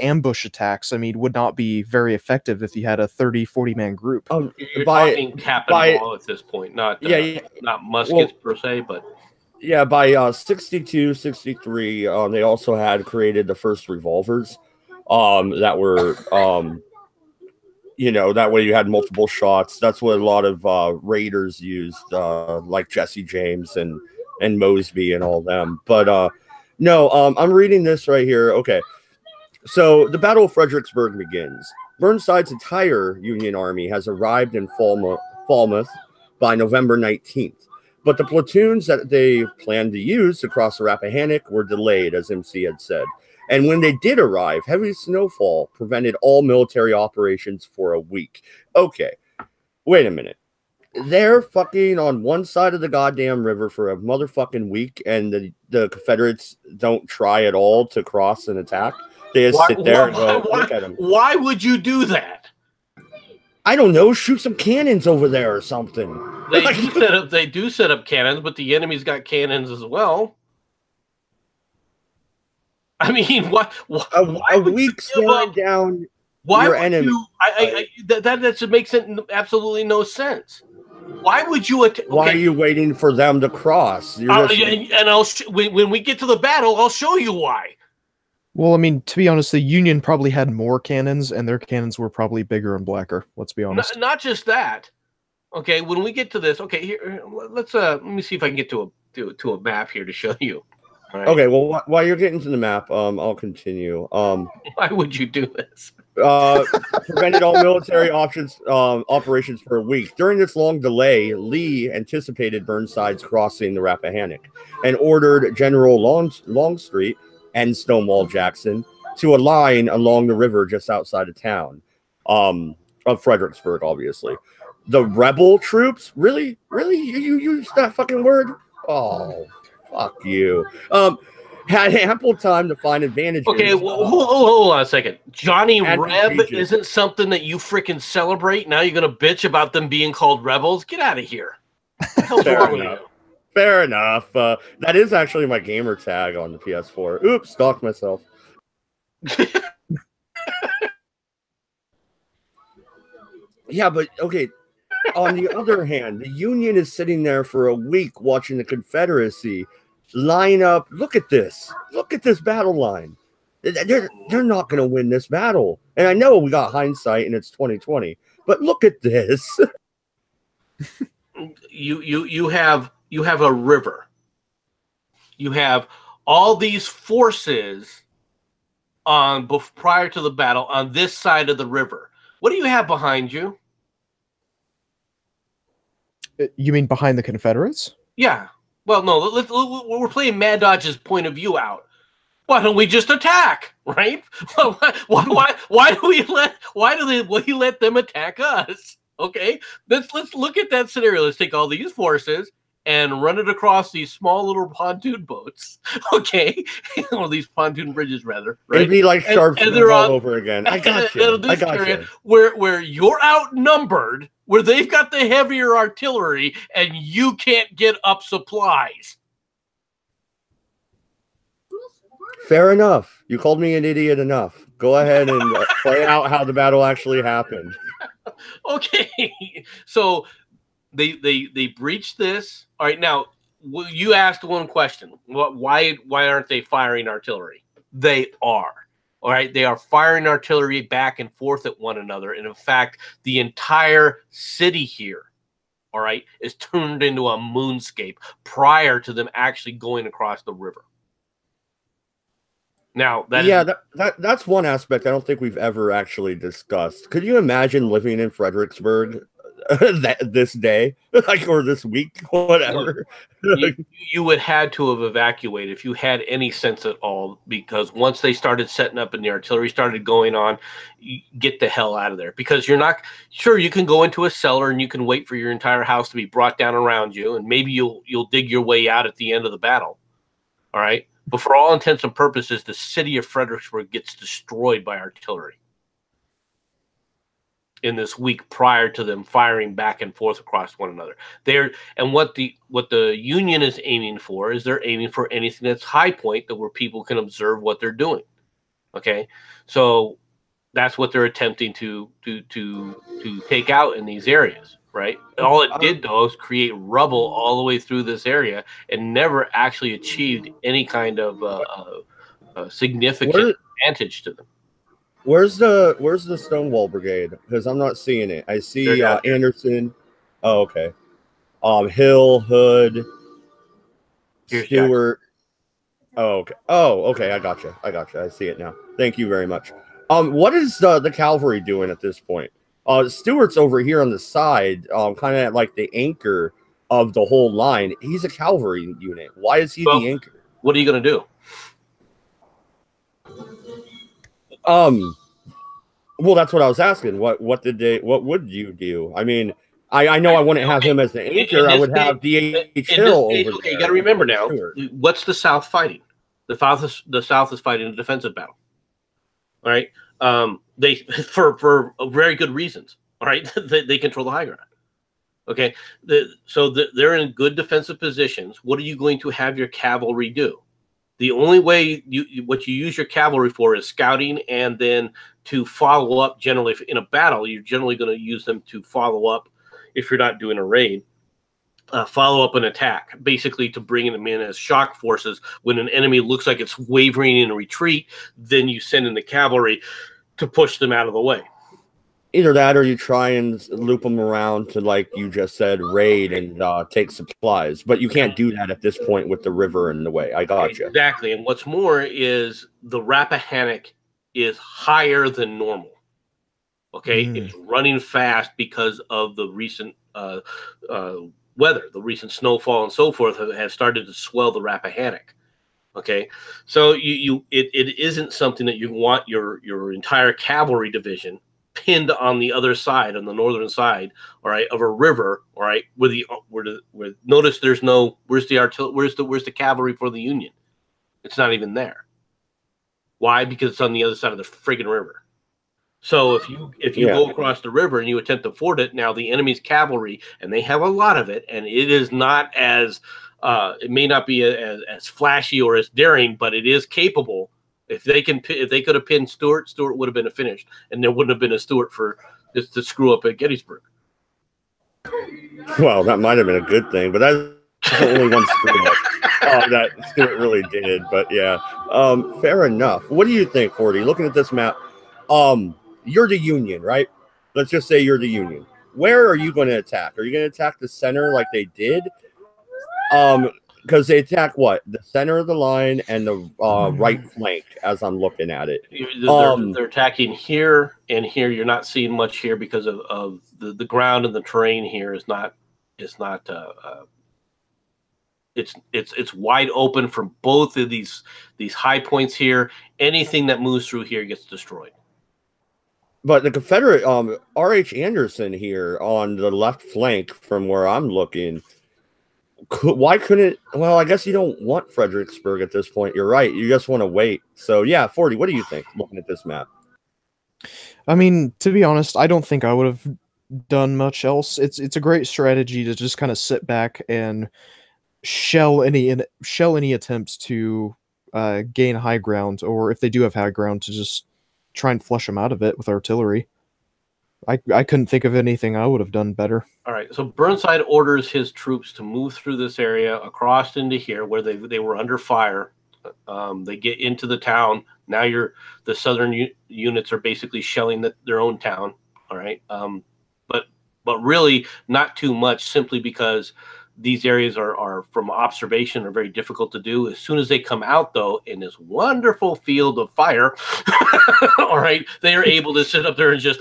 ambush attacks, I mean, would not be very effective if you had a 30-40 man group. You're talking cap and ball at this point, not muskets per se, but yeah, by 62, 63, they also had created the first revolvers, that were that way you had multiple shots. That's what a lot of raiders used, like Jesse James and Mosby and all them. But no, I'm reading this right here. Okay, so the Battle of Fredericksburg begins. Burnside's entire Union Army has arrived in Falmouth by November 19th, but the platoons that they planned to use to cross the Rappahannock were delayed, as MC had said. And when they did arrive, heavy snowfall prevented all military operations for a week. Okay, wait a minute. They're fucking on one side of the goddamn river for a motherfucking week, and the Confederates don't try at all to cross and attack. They just sit there and go, look at them. Why would you do that? I don't know. Shoot some cannons over there or something. They do set up cannons, but the enemy's got cannons as well. I mean, a week slowing down your enemy? That should make absolutely no sense. Why would you? Why are you waiting for them to cross? When we get to the battle, I'll show you why. Well, I mean, to be honest, the Union probably had more cannons, and their cannons were probably bigger and blacker. Let's be honest. Not just that. Okay, when we get to this, okay, here let me see if I can get to a map here to show you. Right. Okay, well, while you're getting to the map, I'll continue. Why would you do this? Prevented all military operations for a week. During this long delay, Lee anticipated Burnside's crossing the Rappahannock and ordered General Longstreet and Stonewall Jackson to a line along the river just outside of town, of Fredericksburg, obviously. The rebel troops, really, you use that fucking word? Oh, fuck you. Had ample time to find advantages. Okay, well, hold on a second. Johnny Reb advantageous. isn't something that you freaking celebrate. Now you're gonna bitch about them being called rebels. Get out of here. What the hell's wrong with you? Fair enough. That is actually my gamer tag on the PS4. Oops, stalked myself. Yeah, but okay. On the other hand, the Union is sitting there for a week watching the Confederacy line up. Look at this. Look at this battle line. They're not going to win this battle. And I know we got hindsight and it's 2020, but look at this. You have a river. You have all these forces prior to the battle on this side of the river. What do you have behind you? You mean behind the Confederates? Yeah. Well, no. We're playing Mad Dodge's point of view out. Why don't we just attack? Right? Why do we let them attack us? Okay. Let's look at that scenario. Let's take all these forces and run it across these small little pontoon boats, okay, or these pontoon bridges rather. Right? It'd be like sharp all over again. I got you. I got you. Where you're outnumbered, where they've got the heavier artillery, and you can't get up supplies. Fair enough. You called me an idiot enough. Go ahead and play out how the battle actually happened. Okay, so they breached this. All right, now you asked one question. Why aren't they firing artillery? They are. All right, they are firing artillery back and forth at one another, and in fact, the entire city here, all right, is turned into a moonscape prior to them actually going across the river. Now, that's one aspect I don't think we've ever actually discussed. Could you imagine living in Fredericksburg this day, like, or this week, whatever? You would had to have evacuated if you had any sense at all, because once they started setting up and the artillery started going on, you get the hell out of there, because you're not sure. You can go into a cellar and you can wait for your entire house to be brought down around you, and maybe you'll dig your way out at the end of the battle. All right. But for all intents and purposes, the city of Fredericksburg gets destroyed by artillery in this week prior to them firing back and forth across one another. And what the Union is aiming for is they're aiming for anything that's high point, that where people can observe what they're doing. Okay, so that's what they're attempting to take out in these areas. Right. All it did, though, is create rubble all the way through this area and never actually achieved any kind of significant advantage to them. Where's the Stonewall Brigade? Because I'm not seeing it. I see Anderson. Oh, okay. Hill, Hood, Stewart. Oh, okay. Oh, okay. I gotcha. I see it now. Thank you very much. What is the cavalry doing at this point? Stewart's over here on the side, kind of like the anchor of the whole line. He's a cavalry unit. Why is he the anchor? What are you going to do? Well, that's what I was asking. What would you do? I mean, I know I wouldn't have him as the anchor. I would have D.H. Hill over there. Okay, you got to remember now, what's the South fighting? The South is fighting a defensive battle. All right. They for very good reasons. All right, they control the high ground. Okay, so they're in good defensive positions. What are you going to have your cavalry do? The only way what you use your cavalry for is scouting, and then to follow up. Generally, in a battle, you're generally going to use them to follow up. If you're not doing a raid, follow up an attack, basically to bring them in as shock forces. When an enemy looks like it's wavering in a retreat, then you send in the cavalry to push them out of the way. Either that, or you try and loop them around to, like you just said, raid and take supplies. But you can't do that at this point with the river in the way. I gotcha. Exactly. And what's more is the Rappahannock is higher than normal. Okay, it's running fast because of the recent weather, the recent snowfall and so forth has started to swell the Rappahannock. Okay, so it isn't something that you want your entire cavalry division pinned on the other side, on the northern side, all right, of a river, all right, where notice there's no, where's the cavalry for the Union? It's not even there. Why? Because it's on the other side of the friggin' river. So if you go across the river and you attempt to ford it, now the enemy's cavalry, and they have a lot of it, and it is not as it may not be as flashy or as daring, but it is capable. If they could have pinned Stuart, Stuart would have been finished, and there wouldn't have been a Stuart for just to screw up at Gettysburg. Well, that might have been a good thing, but that's the only one screw up that Stuart really did. But yeah, fair enough. What do you think, Forty? Looking at this map, you're the Union, right? Let's just say you're the Union. Where are you going to attack? Are you going to attack the center like they did? Because they attack what? The center of the line and the right flank, as I'm looking at it. They're attacking here and here. You're not seeing much here because of the ground and the terrain here is not it's wide open from both of these high points here. Anything that moves through here gets destroyed. But the Confederate R.H. Anderson here on the left flank from where I'm looking, why couldn't, well, I guess you don't want Fredericksburg at this point. You're right. You just want to wait. So yeah, 40, what do you think looking at this map? I mean, to be honest, I don't think I would have done much else. It's a great strategy to just kind of sit back and shell any attempts to gain high ground, or if they do have high ground, to just try and flush them out of it with artillery. I couldn't think of anything I would have done better. All right, so Burnside orders his troops to move through this area across into here where they were under fire. They get into the town. Now the southern units are basically shelling their own town. All right, but really not too much, simply because these areas are from observation are very difficult to do. As soon as they come out, though, in this wonderful field of fire, all right, they are able to sit up there and just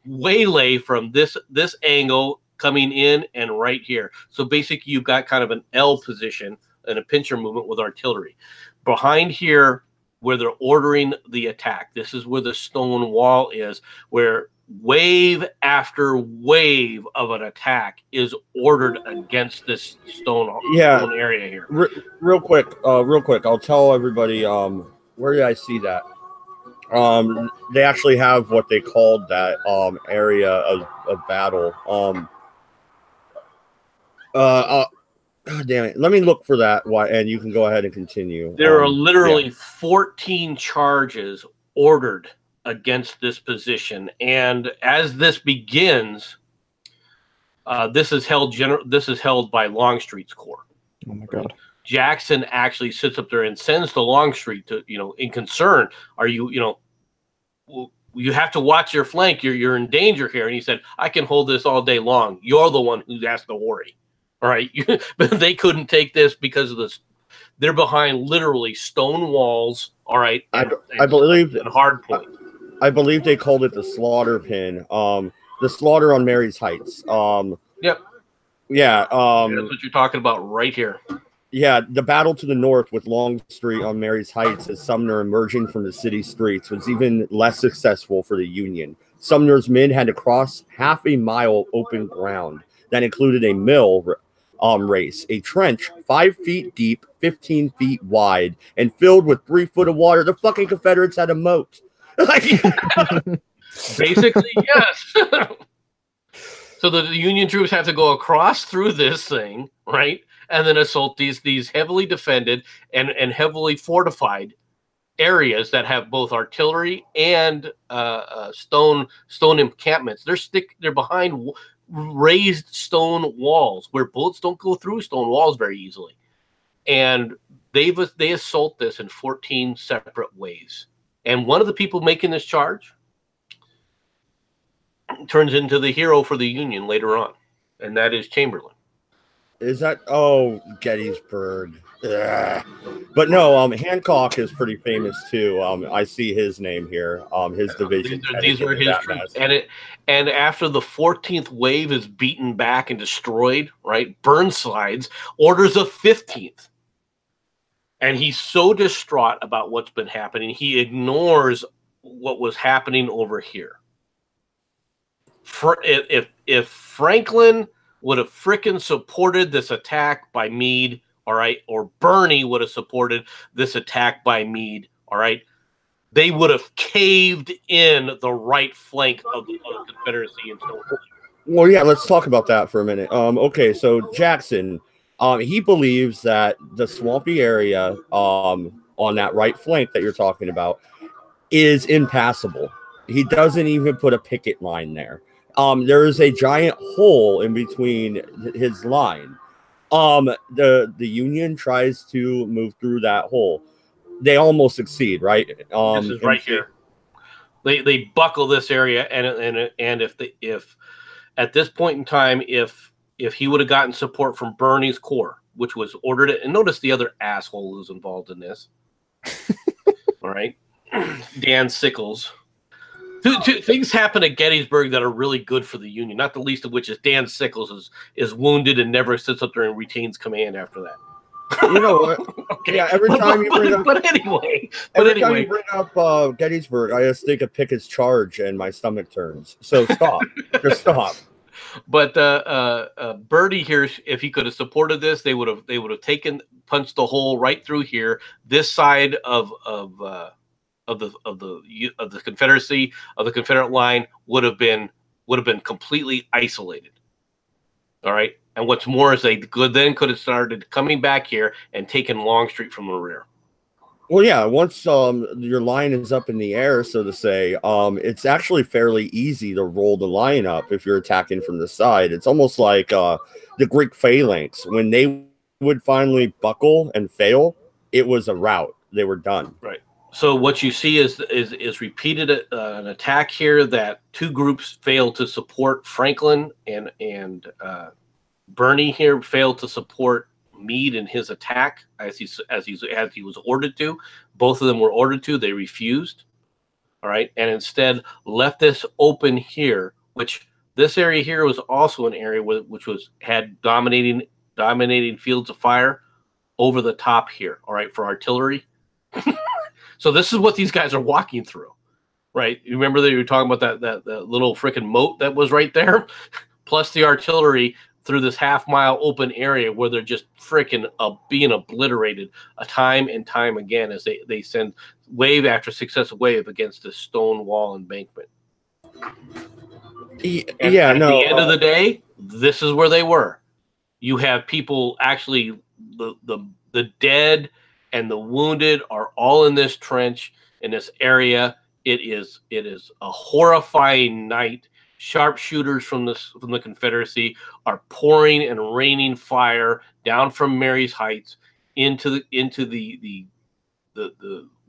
waylay from this angle coming in and right here. So basically, you've got kind of an L position and a pincher movement with artillery. Behind here, where they're ordering the attack, this is where the stone wall is, where wave after wave of an attack is ordered against this stone area here. Real quick, I'll tell everybody where did I see that? They actually have what they called that area of battle. God damn it. Let me look for that, and you can go ahead and continue. There are literally 14 charges ordered against this position, and as this begins, this is held by Longstreet's corps. Oh my God! Jackson actually sits up there and sends to Longstreet to, in concern, are you, you have to watch your flank. You're in danger here. And he said, I can hold this all day long. You're the one who has to worry. All right. But they couldn't take this because of this. They're behind literally stone walls. All right. I believe and hard point. I believe they called it the slaughter pin. The slaughter on Mary's Heights. Yep. Yeah. That's what you're talking about right here. Yeah, the battle to the north with Longstreet on Mary's Heights as Sumner emerging from the city streets was even less successful for the Union. Sumner's men had to cross half a mile open ground that included a mill race, a trench 5 feet deep, 15 feet wide, and filled with 3 foot of water. The fucking Confederates had a moat. Basically, yes. So the Union troops have to go across through this thing, right? And then assault these heavily defended and heavily fortified areas that have both artillery and stone encampments. They're behind raised stone walls where bullets don't go through stone walls very easily, and they assault this in 14 separate ways. And one of the people making this charge turns into the hero for the Union later on, and that is Chamberlain. Is that Gettysburg? Ugh. But no, Hancock is pretty famous too. I see his name here. His division. These are his troops, and after the 14th wave is beaten back and destroyed, right? Burnside's orders a 15th, And he's so distraught about what's been happening, he ignores what was happening over here. If Franklin would have frickin' supported this attack by Meade, all right, or Bernie would have supported this attack by Meade, all right, they would have caved in the right flank of the Confederacy and so on. Well, yeah, let's talk about that for a minute. Okay, so Jackson, he believes that the swampy area on that right flank that you're talking about is impassable. He doesn't even put a picket line there. There is a giant hole in between his line. The Union tries to move through that hole. They almost succeed, right? This is right here. They buckle this area, and if at this point in time, if he would have gotten support from Bernie's corps, which was ordered it, and notice the other asshole who's involved in this. All right, Dan Sickles. Two things happen at Gettysburg that are really good for the Union, not the least of which is Dan Sickles is wounded and never sits up there and retains command after that. You know what? Okay. Yeah, every time you bring up, time you bring up Gettysburg, I just think of Pickett's charge and my stomach turns. So stop, just stop. But Bertie here, if he could have supported this, they would have punched the hole right through here. This side of the Confederacy, of the Confederate line, would have been completely isolated. All right, and what's more is they could have started coming back here and taken Longstreet from the rear. Well, yeah, once your line is up in the air, so to say, it's actually fairly easy to roll the line up if you're attacking from the side. It's almost like the Greek phalanx. When they would finally buckle and fail, it was a rout. They were done. Right. So what you see is repeated an attack here that two groups failed to support Franklin, and Bernie here failed to support Meade in his attack as he was ordered to. Both of them were ordered to. They refused. All right, and instead left this open here, which this area here was also an area which had dominating fields of fire over the top here. All right, for artillery. So this is what these guys are walking through, right? You remember that you were talking about that little freaking moat that was right there, plus the artillery through this half-mile open area where they're just freaking being obliterated time and time again as they send wave after successive wave against this stone wall embankment. At the end of the day, this is where they were. You have people actually, the dead and the wounded are all in this trench, in this area. It is a horrifying night. Sharpshooters from the Confederacy are pouring and raining fire down from Mary's Heights into the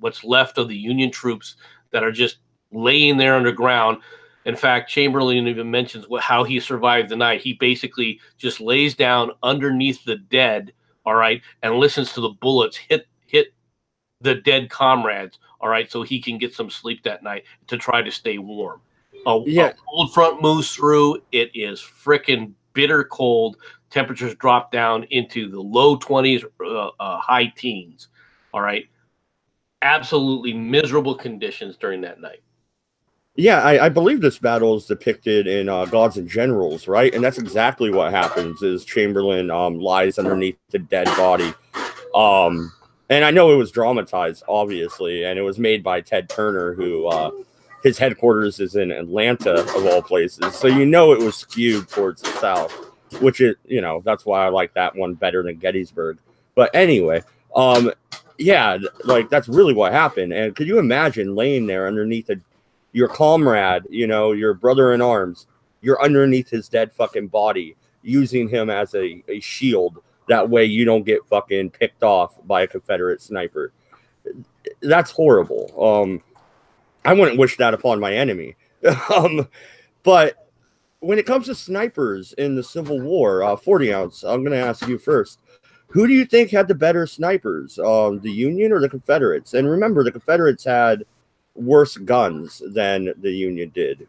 what's left of the Union troops that are just laying there underground. In fact, Chamberlain even mentions how he survived the night. He basically just lays down underneath the dead, all right, and listens to the bullets hit the dead comrades, all right, so he can get some sleep that night to try to stay warm. A cold front moves through. It is frickin' bitter cold. Temperatures drop down into the low 20s, high teens, all right. Absolutely miserable conditions during that night. Yeah, I believe this battle is depicted in Gods and Generals, right? And that's exactly what happens is Chamberlain lies underneath the dead body. And I know it was dramatized, obviously, and it was made by Ted Turner, who his headquarters is in Atlanta, of all places. So you know it was skewed towards the South, which is, that's why I like that one better than Gettysburg. But anyway, yeah, like that's really what happened. And could you imagine laying there underneath your comrade, your brother in arms, you're underneath his dead fucking body, using him as a shield. That way you don't get fucking picked off by a Confederate sniper. That's horrible. I wouldn't wish that upon my enemy. But when it comes to snipers in the Civil War, 40 ounce, I'm going to ask you first. Who do you think had the better snipers, the Union or the Confederates? And remember, the Confederates had worse guns than the Union did.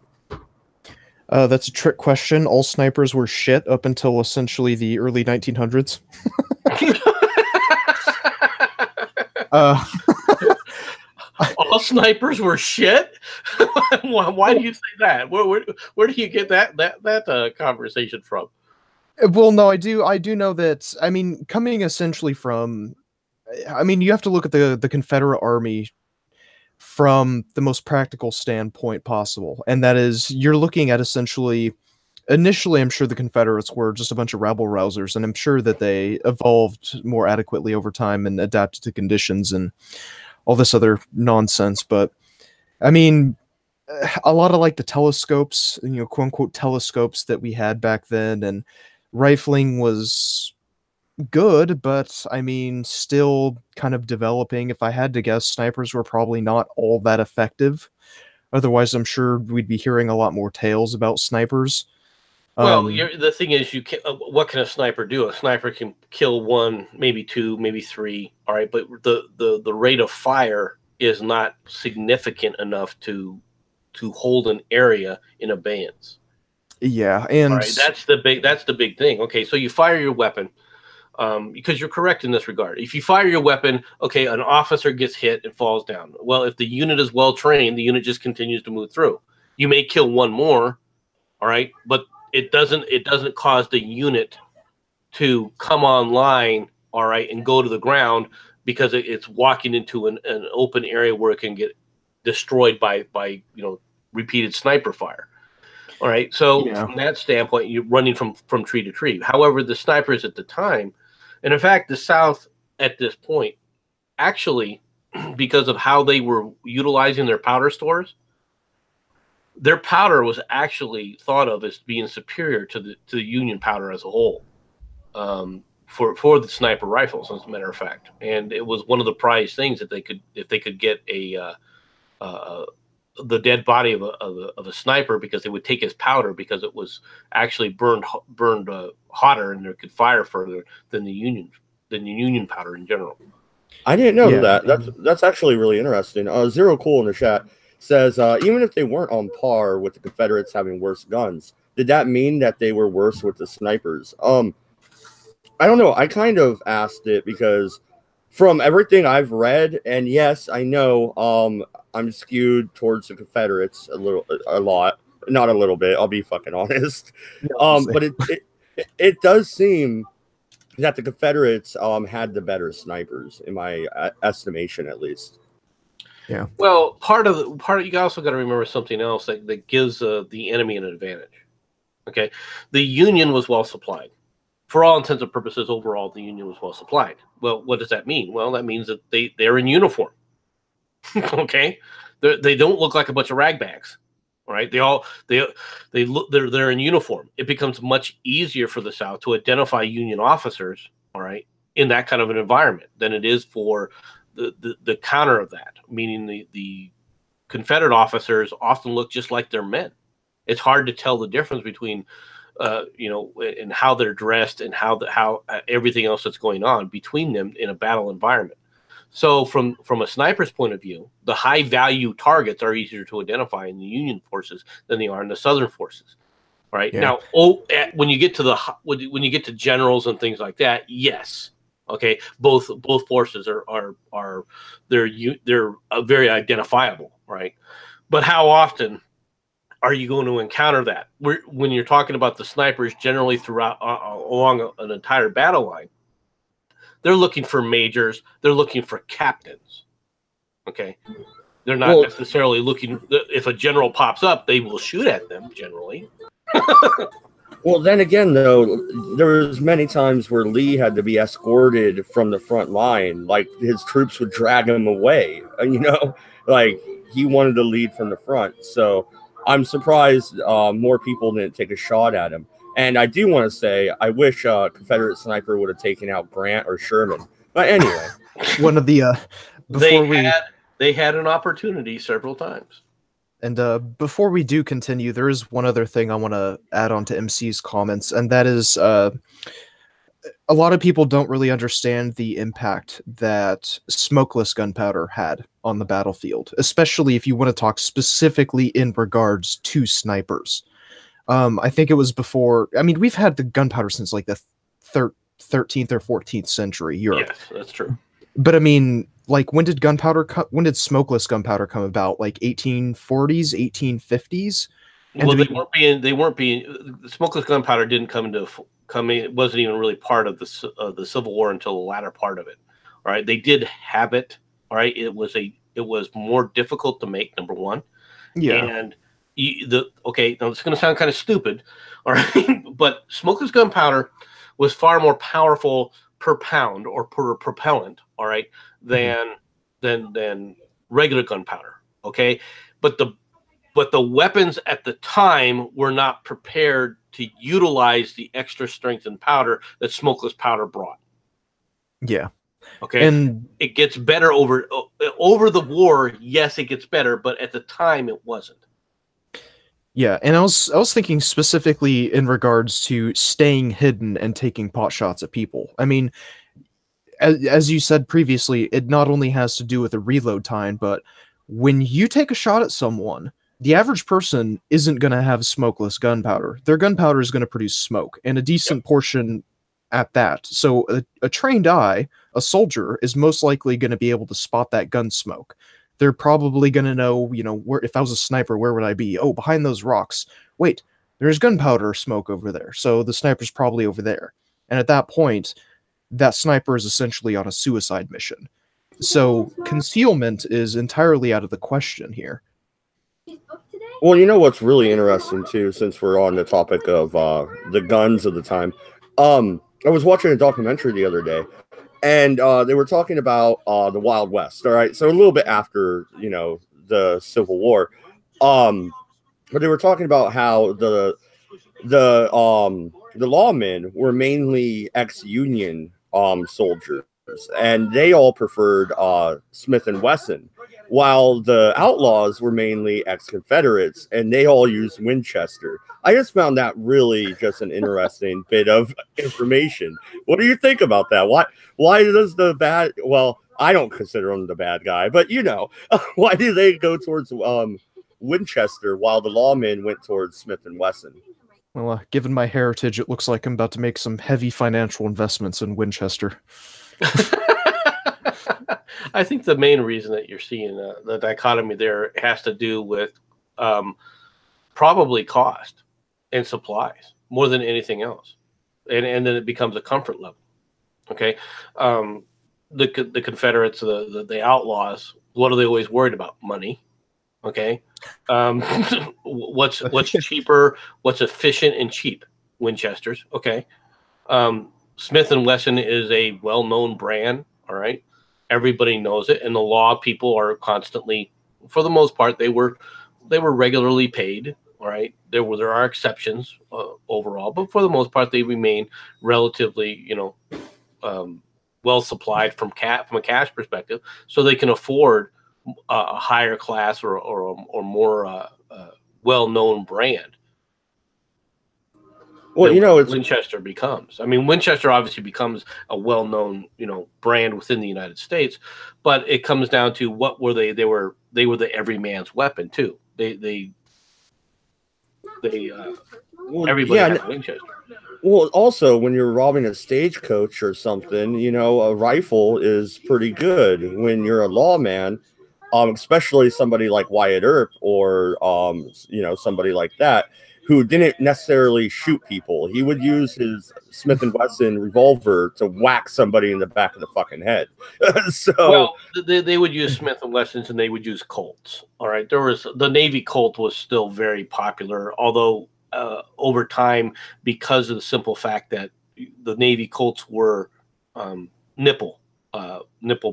That's a trick question. All snipers were shit up until essentially the early 1900s. Uh, All snipers were shit. Why do you say that? Where do you get that conversation from? well, no, I do know that. I mean, coming essentially from, I mean, you have to look at the Confederate Army from the most practical standpoint possible, and that is you're looking at essentially. Initially, I'm sure the Confederates were just a bunch of rabble rousers, and I'm sure that they evolved more adequately over time and adapted to conditions and all this other nonsense. But I mean, a lot of like the telescopes, you know, quote unquote telescopes that we had back then, and rifling was good, but I mean, still kind of developing. If I had to guess, snipers were probably not all that effective. Otherwise, I'm sure we'd be hearing a lot more tales about snipers. Well, the thing is, what can a sniper do? A sniper can kill one, maybe two, maybe three. All right, but the rate of fire is not significant enough to hold an area in abeyance. Yeah, and all right, that's the big thing. Okay, so you fire your weapon, because you're correct in this regard. If you fire your weapon, okay, an officer gets hit and falls down. Well, if the unit is well trained, the unit just continues to move through. You may kill one more, all right, but it doesn't cause the unit to come online, all right, and go to the ground because it's walking into an open area where it can get destroyed by repeated sniper fire. All right, so from that standpoint, you're running from tree to tree. However, the snipers at the time, and in fact, the South at this point, actually, because of how they were utilizing their powder stores, their powder was actually thought of as being superior to the Union powder as a whole, for the sniper rifles, as a matter of fact. And it was one of the prized things that if they could get the dead body of a sniper, because they would take his powder because it was actually burned hotter and it could fire further than the Union powder in general. I didn't know that. That's actually really interesting. Zero Cool in the chat says, even if they weren't on par with the Confederates having worse guns, did that mean that they were worse with the snipers? I don't know. I kind of asked it because from everything I've read, and yes, I know I'm skewed towards the Confederates a lot. Not a little bit, I'll be fucking honest. But it does seem that the Confederates had the better snipers, in my estimation, at least. Yeah. Well, part of you also got to remember something else that gives the enemy an advantage. Okay, the Union was well supplied. For all intents and purposes, overall, the Union was well supplied. Well, what does that mean? Well, that means that they're in uniform. Okay, they don't look like a bunch of ragbags. All right, they're in uniform. It becomes much easier for the South to identify Union officers, all right, in that kind of an environment than it is for the counter of that, meaning the Confederate officers often look just like their men. It's hard to tell the difference between, and how they're dressed and how everything else that's going on between them in a battle environment. So from a sniper's point of view, the high value targets are easier to identify in the Union forces than they are in the Southern forces. All right. Yeah. Now, when you get to generals and things like that, yes. Okay, both forces are very identifiable, right? But how often are you going to encounter that? When you're talking about the snipers, generally throughout along an entire battle line, they're looking for majors, they're looking for captains. Okay, they're not necessarily looking. If a general pops up, they will shoot at them generally. Well, then again, though, there was many times where Lee had to be escorted from the front line. Like, his troops would drag him away, like he wanted to lead from the front. So I'm surprised more people didn't take a shot at him. And I do want to say, I wish a Confederate sniper would have taken out Grant or Sherman. But anyway. One of the, they had an opportunity several times. And before we do continue, there is one other thing I want to add on to MC's comments, and that is a lot of people don't really understand the impact that smokeless gunpowder had on the battlefield, especially if you want to talk specifically in regards to snipers. I think it was before, I mean, we've had the gunpowder since like the 13th or 14th century Europe. Yes, that's true. But I mean, like when did when did smokeless gunpowder come about? Like 1840s, 1850s? And Well, do they weren't being smokeless gunpowder didn't come in. It wasn't even really part of the Civil War until the latter part of it. All right, they did have it. All right, it was more difficult to make. Number one, yeah. and okay, now it's going to sound kind of stupid, all right, but smokeless gunpowder was far more powerful per pound or per propellant, all right, than regular gunpowder. Okay, but the weapons at the time were not prepared to utilize the extra strength and powder that smokeless powder brought. Yeah. Okay, And it gets better over the war. Yes, it gets better, but at the time it wasn't. yeah, and I was thinking specifically in regards to staying hidden and taking pot shots at people. I mean, as you said previously, it not only has to do with the reload time, but when you take a shot at someone, the average person isn't going to have smokeless gunpowder. Their gunpowder is going to produce smoke, and a decent portion at that. So a trained eye, a soldier, is most likely going to be able to spot that gun smoke. They're probably going to know, where if I was a sniper, where would I be? Oh, behind those rocks. Wait, there's gunpowder smoke over there. So the sniper's probably over there. And at that point, that sniper is essentially on a suicide mission. So concealment is entirely out of the question here. Well, you know what's really interesting too, since we're on the topic of the guns of the time. I was watching a documentary the other day, and they were talking about the Wild West. All right, so a little bit after the Civil War, but they were talking about how the lawmen were mainly ex-Union soldiers, and they all preferred Smith and Wesson, while the outlaws were mainly ex-Confederates, and they all used Winchester. I just found that really just an interesting bit of information. What do you think about that? Why does the bad? Well, I don't consider him the bad guy, but why do they go towards Winchester while the lawmen went towards Smith and Wesson? Well, given my heritage, it looks like I'm about to make some heavy financial investments in Winchester. I think the main reason that you're seeing the dichotomy there has to do with probably cost and supplies more than anything else, and then it becomes a comfort level. Okay, the Confederates, the outlaws, what are they always worried about? Money. Okay, what's cheaper? What's efficient and cheap? Winchesters. Okay, Smith and Wesson is a well-known brand. All right, everybody knows it, and the law people are constantly, for the most part, they were regularly paid. All right, there are exceptions overall, but for the most part, they remain relatively, well supplied from a cash perspective, so they can afford a higher class or more well-known brand. Well, it's Winchester becomes. I mean, Winchester obviously becomes a well-known, brand within the United States, but it comes down to what were they? They were the everyman's weapon too. Everybody had Winchester. Well, also, when you're robbing a stagecoach or something, a rifle is pretty good. When you're a lawman, especially somebody like Wyatt Earp or somebody like that, who didn't necessarily shoot people. He would use his Smith & Wesson revolver to whack somebody in the back of the fucking head. They would use Smith & Wessons, and they would use Colts. All right. The Navy Colt was still very popular, although over time, because of the simple fact that the Navy Colts were nipple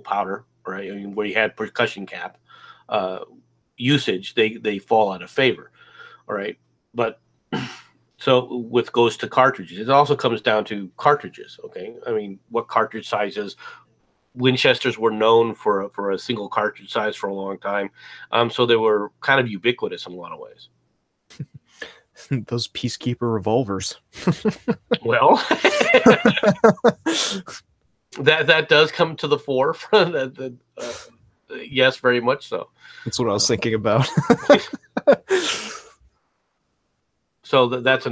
powder, right? I mean, where you had percussion cap usage, they fall out of favor. All right. But so goes to cartridges. It also comes down to cartridges. Okay, I mean, what cartridge sizes? Winchesters were known for a single cartridge size for a long time, so they were kind of ubiquitous in a lot of ways. Those peacekeeper revolvers. Well, that does come to the forefront. Yes, very much so. That's what I was thinking about. So that's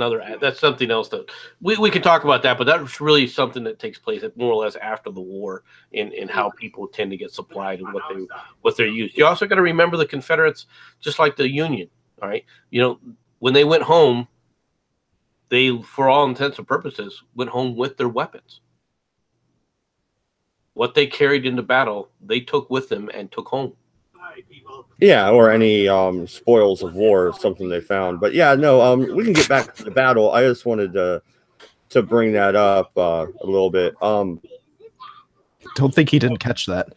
something else that we can talk about that, but that's really something that takes place more or less after the war in how people tend to get supplied and what they're used. You also got to remember the Confederates, just like the Union. All right, when they went home, they, for all intents and purposes, went home with their weapons. What they carried into battle, they took with them and took home. Yeah, or any spoils of war or something they found. But yeah, no, we can get back to the battle. I just wanted to bring that up a little bit. Don't think he didn't catch that.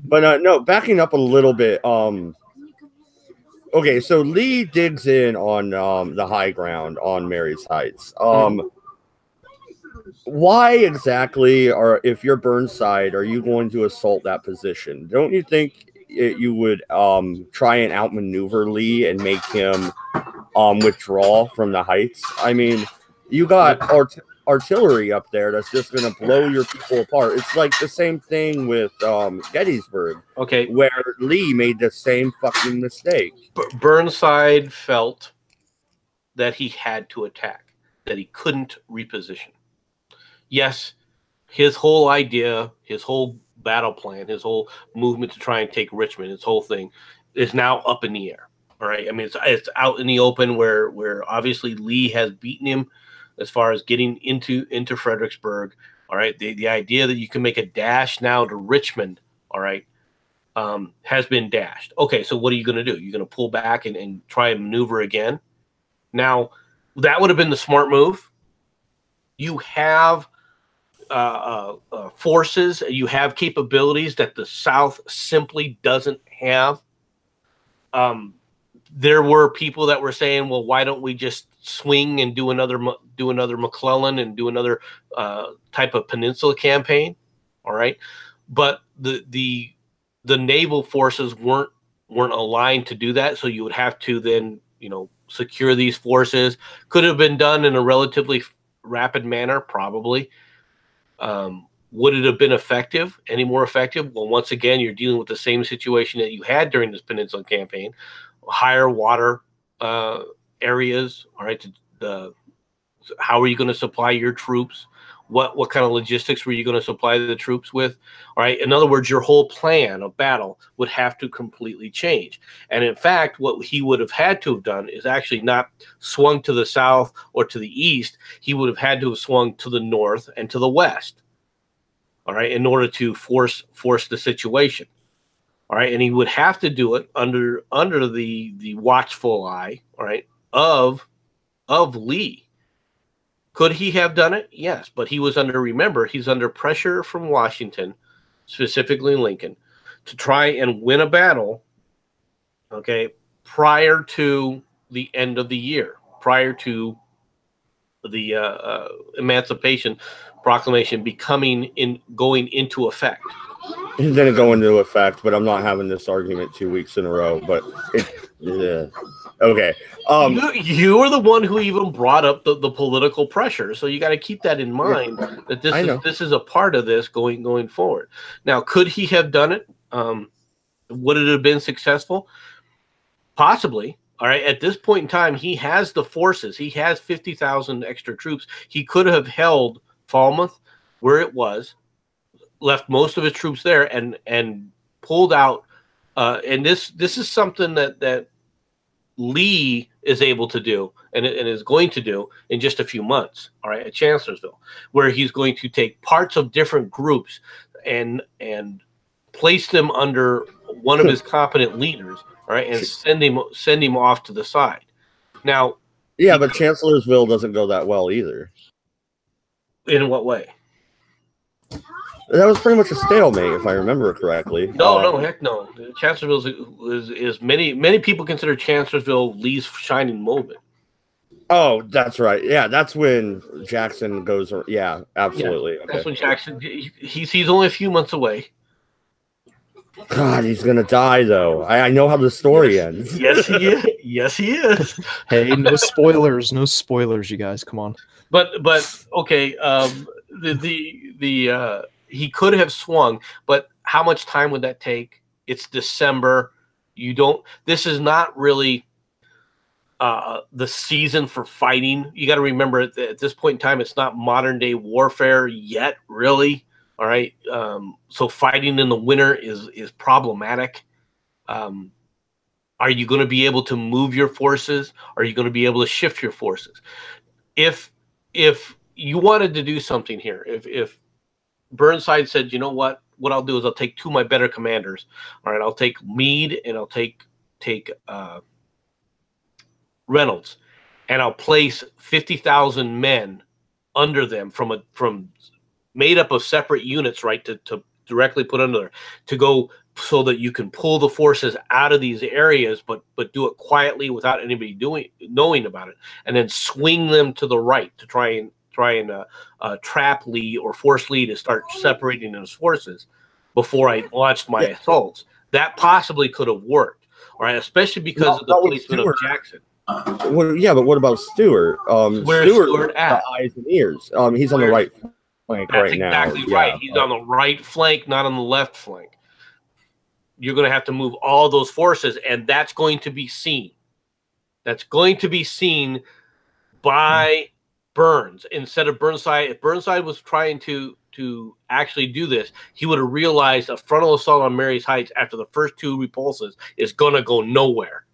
But no, backing up a little bit. Okay, so Lee digs in on the high ground on Mary's Heights. Why exactly, or if you're Burnside, are you going to assault that position? Don't you think you would try and outmaneuver Lee and make him withdraw from the heights? I mean, you got artillery up there that's just going to blow your people apart. It's like the same thing with Gettysburg, okay, where Lee made the same fucking mistake. Burnside felt that he had to attack, that he couldn't reposition. Yes, his whole idea, his whole battle plan, his whole movement to try and take Richmond, his whole thing is now up in the air. All right. I mean, it's out in the open where obviously Lee has beaten him as far as getting into Fredericksburg. All right. The idea that you can make a dash now to Richmond, all right, has been dashed. Okay, so what are you going to do? You're going to pull back and try and maneuver again? Now, that would have been the smart move. You have forces, you have capabilities that the South simply doesn't have. There were people that were saying, well, why don't we just swing and do another McClellan and do another type of peninsula campaign? All right. But the naval forces weren't aligned to do that. So you would have to then, secure these forces. Could have been done in a relatively rapid manner, probably. Would it have been effective? Any more effective? Well, once again, you're dealing with the same situation that you had during this Peninsula campaign, higher water areas. All right, how are you going to supply your troops? What kind of logistics were you going to supply the troops with? All right. In other words, your whole plan of battle would have to completely change. And in fact, what he would have had to have done is actually not swung to the south or to the east. He would have had to have swung to the north and to the west. All right. In order to force the situation. All right. And he would have to do it under the watchful eye, all right, of Lee. Could he have done it? Yes, but he's under pressure from Washington, specifically Lincoln, to try and win a battle, okay, prior to the end of the year, prior to the Emancipation Proclamation going into effect. It didn't go into effect, but I'm not having this argument 2 weeks in a row. But yeah. Okay. You are the one who even brought up the political pressure, so you got to keep that in mind. Yeah. That this is a part of this going forward. Now, could he have done it? Would it have been successful? Possibly. All right. At this point in time, he has the forces. He has 50,000 extra troops. He could have held Falmouth where it was, left most of his troops there, and pulled out. And this is something that Lee is able to do and is going to do in just a few months, all right, at Chancellorsville, where he's going to take parts of different groups and place them under one of his competent leaders, all right, and send him off to the side. Now, yeah, but Chancellorsville doesn't go that well either. In what way? That was pretty much a stalemate, if I remember correctly. No, heck no. Chancellorsville is many people consider Chancellorsville Lee's shining moment. Oh, that's right. Yeah, that's when Jackson goes. Yeah, absolutely. Yeah, that's when Jackson. He's only a few months away. God, he's gonna die though. I know how the story ends. Yes, he is. Yes, he is. Hey, no spoilers, you guys. Come on. But okay. He could have swung, but how much time would that take? It's December. You don't. This is not really the season for fighting. You got to remember at this point in time, it's not modern day warfare yet, really. All right. So fighting in the winter is problematic. Are you going to be able to move your forces? Are you going to be able to shift your forces? If you wanted to do something here, if Burnside said, you know what I'll do is I'll take two of my better commanders. All right, I'll take Meade and I'll take Reynolds, and I'll place 50,000 men under them from made up of separate units, right, to directly put under there, to go so that you can pull the forces out of these areas, but do it quietly without anybody knowing about it, and then swing them to the right to try and trap Lee or force Lee to start separating his forces before I launched my assaults. That possibly could have worked, all right, especially because of the placement of Jackson. Well, yeah, but what about Stewart? Where's Stewart at? The eyes and ears. He's on the right flank right now. That's exactly right. He's on the right flank, not on the left flank. You're going to have to move all those forces, and that's going to be seen. That's going to be seen by Burns instead of Burnside. If Burnside was trying to actually do this, he would have realized a frontal assault on Marye's Heights after the first two repulses is going to go nowhere.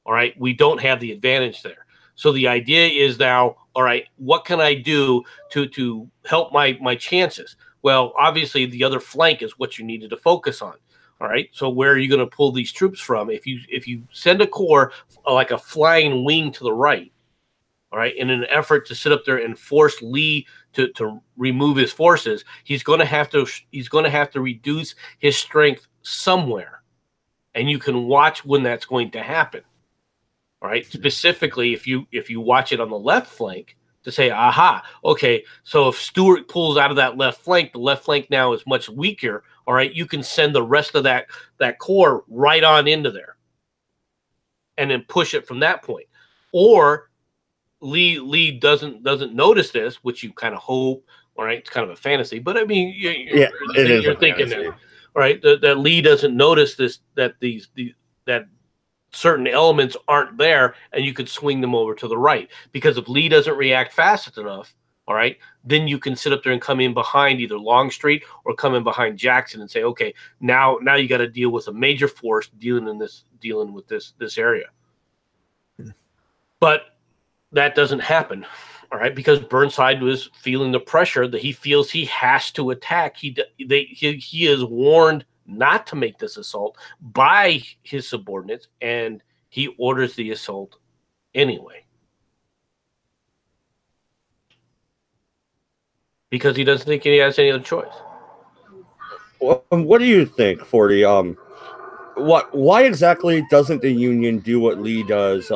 All right, we don't have the advantage there. So the idea is now, all right, what can I do to help my chances? Well, obviously the other flank is what you needed to focus on. All right, so where are you going to pull these troops from? If you send a corps like a flying wing to the right, all right, in an effort to sit up there and force Lee to remove his forces, he's going to have to reduce his strength somewhere, and you can watch when that's going to happen. All right, specifically if you watch it on the left flank to say, aha, okay, so if Stewart pulls out of that left flank, the left flank now is much weaker. All right, you can send the rest of that corps right on into there, and then push it from that point. Or Lee doesn't notice this, which you kind of hope. All right, it's kind of a fantasy, but I mean, you're thinking that, all right, that Lee doesn't notice this, that that certain elements aren't there, and you could swing them over to the right. Because if Lee doesn't react fast enough, all right, then you can sit up there and come in behind either Longstreet or come in behind Jackson and say, okay, now you got to deal with a major force dealing with this area. But that doesn't happen, all right, because Burnside was feeling the pressure that he feels he has to attack. He is warned not to make this assault by his subordinates, and he orders the assault anyway. Because he doesn't think he has any other choice. Well, what do you think, 40? Why exactly doesn't the Union do what Lee does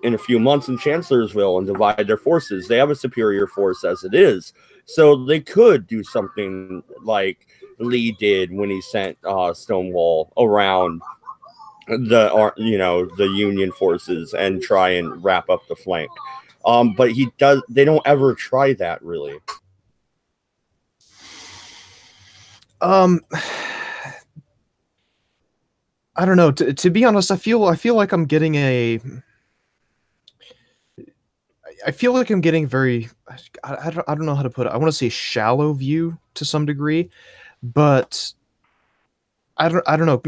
in a few months in Chancellorsville and divide their forces? They have a superior force as it is, so they could do something like Lee did when he sent Stonewall around the Union forces and try and wrap up the flank. But they don't ever try that, really. I don't know. To be honest, I feel like I'm getting very, I don't know how to put it. I want to say shallow view to some degree, but I don't know.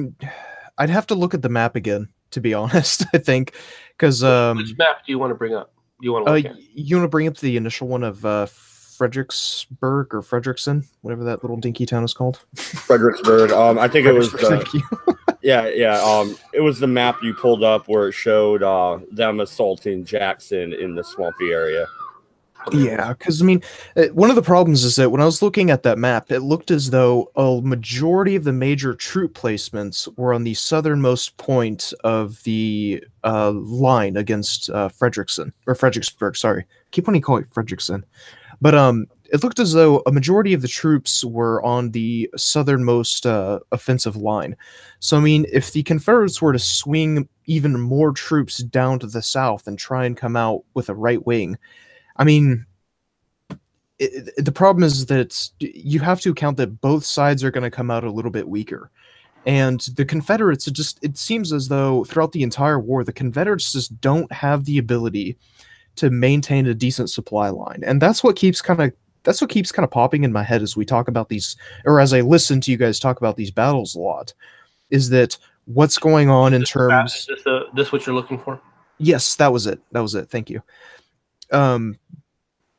I'd have to look at the map again, to be honest. I think because which map do you want to bring up? You want to bring up the initial one of Fredericksburg or Fredrickson, whatever that little dinky town is called. Fredericksburg. I think it was. Thank you. Yeah. It was the map you pulled up where it showed them assaulting Jackson in the swampy area. Yeah, because I mean, one of the problems is that when I was looking at that map, it looked as though a majority of the major troop placements were on the southernmost point of the line against Fredericksburg. Sorry, keep wanting to call it Fredrickson, but it looked as though a majority of the troops were on the southernmost offensive line. So I mean, if the Confederates were to swing even more troops down to the south and try and come out with a right wing, I mean, the problem is that you have to account that both sides are going to come out a little bit weaker. And the Confederates, it seems as though throughout the entire war, the Confederates just don't have the ability to maintain a decent supply line. And that's what keeps kind of popping in my head as we talk about these, or as I listen to you guys talk about these battles a lot, is that what's going on in terms. Is this what you're looking for? Yes, that was it. That was it. Thank you. Um,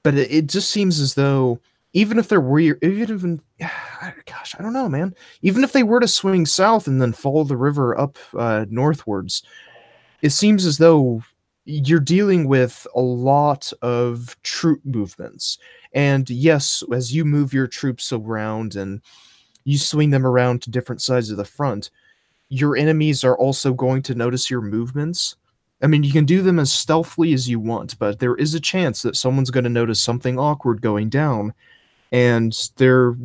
but it just seems as though even if there were, even gosh, I don't know, man. Even if they were to swing south and then follow the river up northwards, it seems as though you're dealing with a lot of troop movements. And yes, as you move your troops around and you swing them around to different sides of the front, your enemies are also going to notice your movements. I mean, you can do them as stealthily as you want, but there is a chance that someone's going to notice something awkward going down, and they're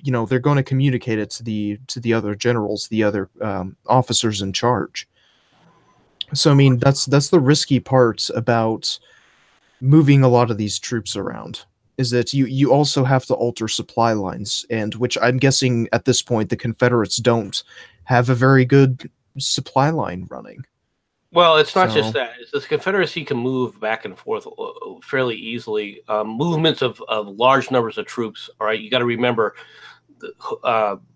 going to communicate it to the other generals, the other officers in charge. So I mean, that's the risky part about moving a lot of these troops around, is that you also have to alter supply lines, and which I'm guessing at this point the Confederates don't have a very good supply line running. Well, it's not just So that. It's the Confederacy can move back and forth fairly easily. Movements of large numbers of troops. All right, you got to remember,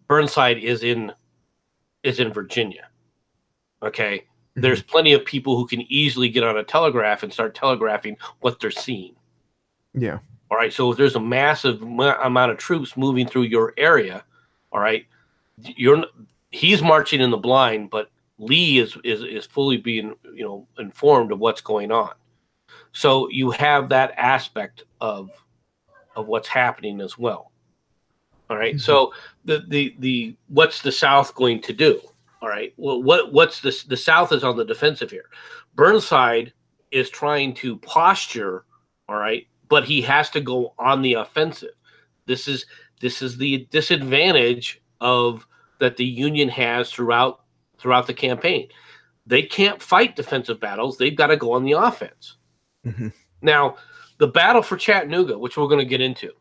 Burnside is in Virginia. Okay, there's plenty of people who can easily get on a telegraph and start telegraphing what they're seeing. yeah. All right, so if there's a massive amount of troops moving through your area, all right, he's marching in the blind, but Lee is fully being informed of what's going on. So you have that aspect of what's happening as well. All right. Mm-hmm. So the what's the South going to do? All right. Well, what's the South is on the defensive here. Burnside is trying to posture. All right, but he has to go on the offensive. This is the disadvantage of that the Union has throughout the campaign. They can't fight defensive battles. They've got to go on the offense. Mm-hmm. Now, the battle for Chattanooga, which we're going to get into,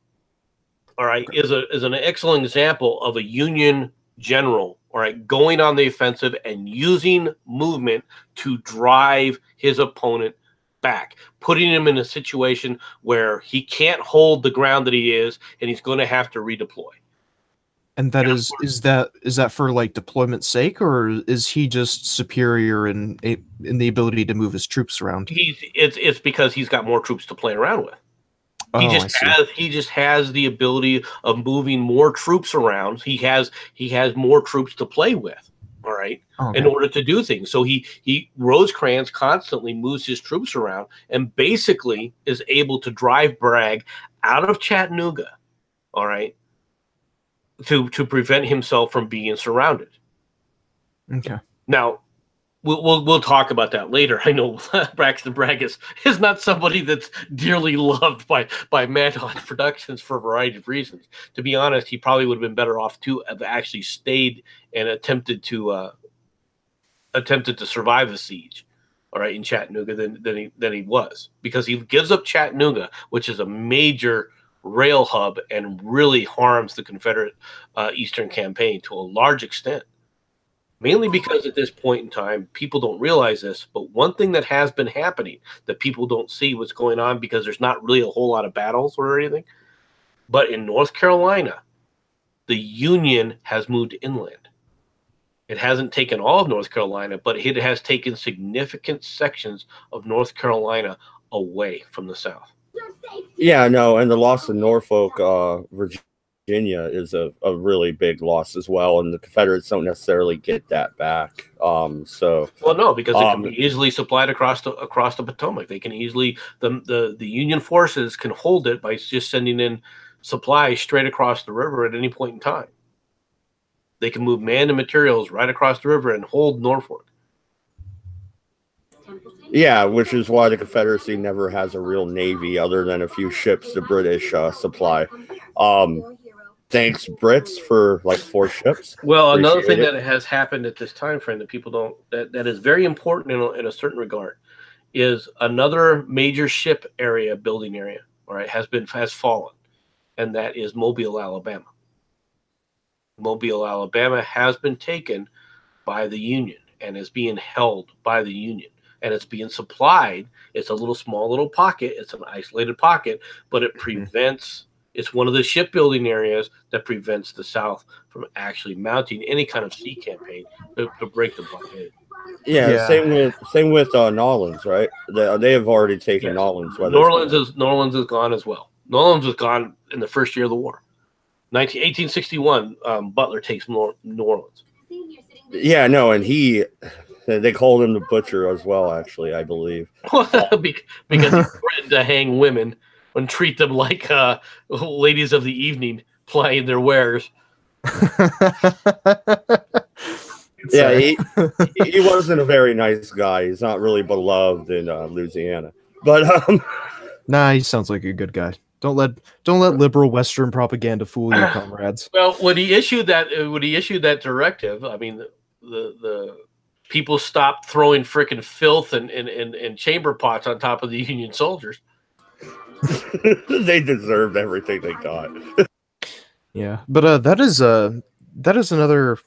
all right, is an excellent example of a Union general, all right, going on the offensive and using movement to drive his opponent back, putting him in a situation where he can't hold the ground that he is, and he's going to have to redeploy. And that is that for like deployment's sake, or is he just superior in the ability to move his troops around? It's because he's got more troops to play around with. He just has the ability of moving more troops around. He has more troops to play with. All right, in order to do things. So he Rosecrans constantly moves his troops around and basically is able to drive Bragg out of Chattanooga. All right. To prevent himself from being surrounded. Okay. Now, we'll talk about that later. I know Braxton Bragg is not somebody that's dearly loved by MADD Productions for a variety of reasons. To be honest, he probably would have been better off to have actually stayed and attempted to survive the siege, all right, in Chattanooga than he was, because he gives up Chattanooga, which is a major rail hub and really harms the Confederate Eastern Campaign to a large extent, mainly because at this point in time, people don't realize this, but one thing that has been happening that people don't see what's going on because there's not really a whole lot of battles or anything, but in North Carolina, the Union has moved inland. It hasn't taken all of North Carolina, but it has taken significant sections of North Carolina away from the South. Yeah, no, and the loss of Norfolk, Virginia is a really big loss as well, and the Confederates don't necessarily get that back. Well, no, because it can be easily supplied across the Potomac. They can easily the Union forces can hold it by just sending in supplies straight across the river at any point in time. They can move man and materials right across the river and hold Norfolk. Yeah, which is why the Confederacy never has a real navy other than a few ships the British supply. Thanks, Brits, for like 4 ships. Well, another thing that has happened at this time frame that people don't that is very important in a certain regard is another major ship area, building area, all right, has fallen, and that is Mobile, Alabama. Mobile, Alabama, has been taken by the Union and is being held by the Union. And it's being supplied. It's a small little pocket. It's an isolated pocket, but it prevents, it's one of the shipbuilding areas that prevents the South from actually mounting any kind of sea campaign to break the blockade. Yeah, same with Nolens, right? They have already taken Nolens. Nolens is gone as well. Nolens was gone in the first year of the war. 1861, Butler takes New Orleans. Yeah, no, and they called him the butcher as well, actually, I believe. Because he threatened to hang women and treat them like ladies of the evening plying their wares. Yeah, he wasn't a very nice guy. He's not really beloved in Louisiana. But nah, he sounds like a good guy. Don't let liberal Western propaganda fool you, comrades. Well, when he issued that directive, I mean, the people stopped throwing frickin' filth and chamber pots on top of the Union soldiers. They deserved everything they got. Yeah, but that is another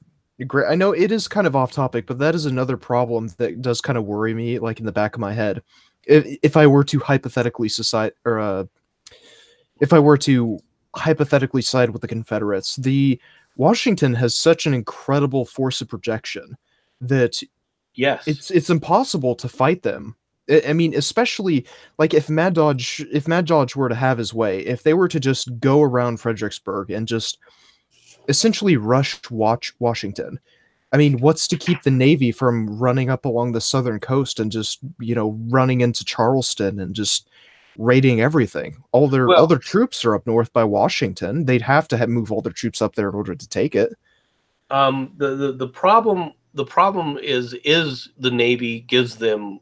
great. I know it is kind of off topic, but that is another problem that does kind of worry me, like in the back of my head. If I were to hypothetically side with the Confederates, Washington has such an incredible force of projection that it's impossible to fight them. I mean, especially like if Mad Dodge were to have his way, if they were to just go around Fredericksburg and just essentially rush Washington. I mean, what's to keep the Navy from running up along the southern coast and just, running into Charleston and just raiding everything? All their troops are up north by Washington. They'd have to move all their troops up there in order to take it. The problem is the Navy gives them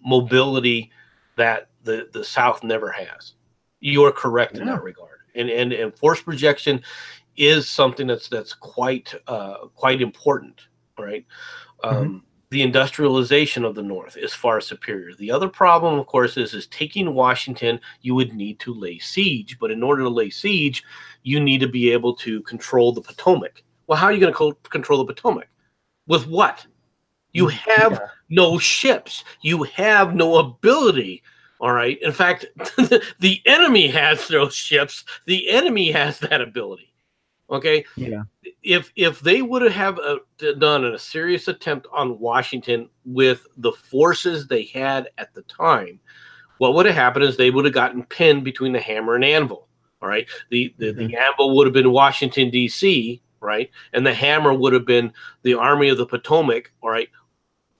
mobility that the South never has. You are correct in that regard. And force projection is something that's quite important, right? The industrialization of the North is far superior. The other problem, of course, is taking Washington. You would need to lay siege, but in order to lay siege, you need to be able to control the Potomac. Well, how are you going to control the Potomac? With what? You have no ships. You have no ability. All right. In fact, the enemy has those ships. The enemy has that ability. Okay. Yeah. If they would have done a serious attempt on Washington with the forces they had at the time, what would have happened is they would have gotten pinned between the hammer and anvil. All right. The anvil would have been Washington, D.C., right? And the hammer would have been the Army of the Potomac, all right,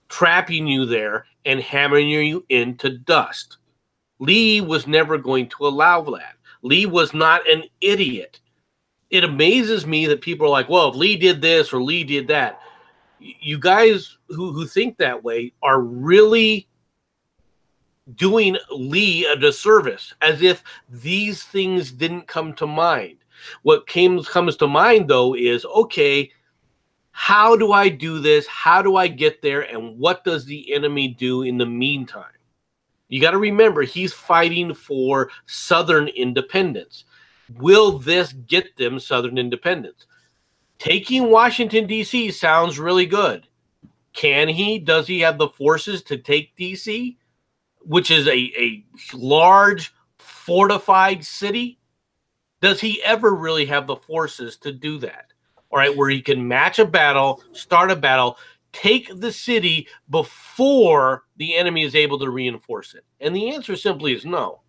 trapping you there and hammering you into dust. Lee was never going to allow that. Lee was not an idiot. It amazes me that people are like, well, if Lee did this or Lee did that. You guys who think that way are really doing Lee a disservice, as if these things didn't come to mind. What comes to mind, though, is, okay, how do I do this? How do I get there? And what does the enemy do in the meantime? You got to remember, he's fighting for Southern independence. Will this get them Southern independence? Taking Washington, D.C. sounds really good. Can he? Does he have the forces to take D.C., which is a large, fortified city? Does he ever really have the forces to do that? All right, where he can match a battle, start a battle, take the city before the enemy is able to reinforce it? And the answer simply is no.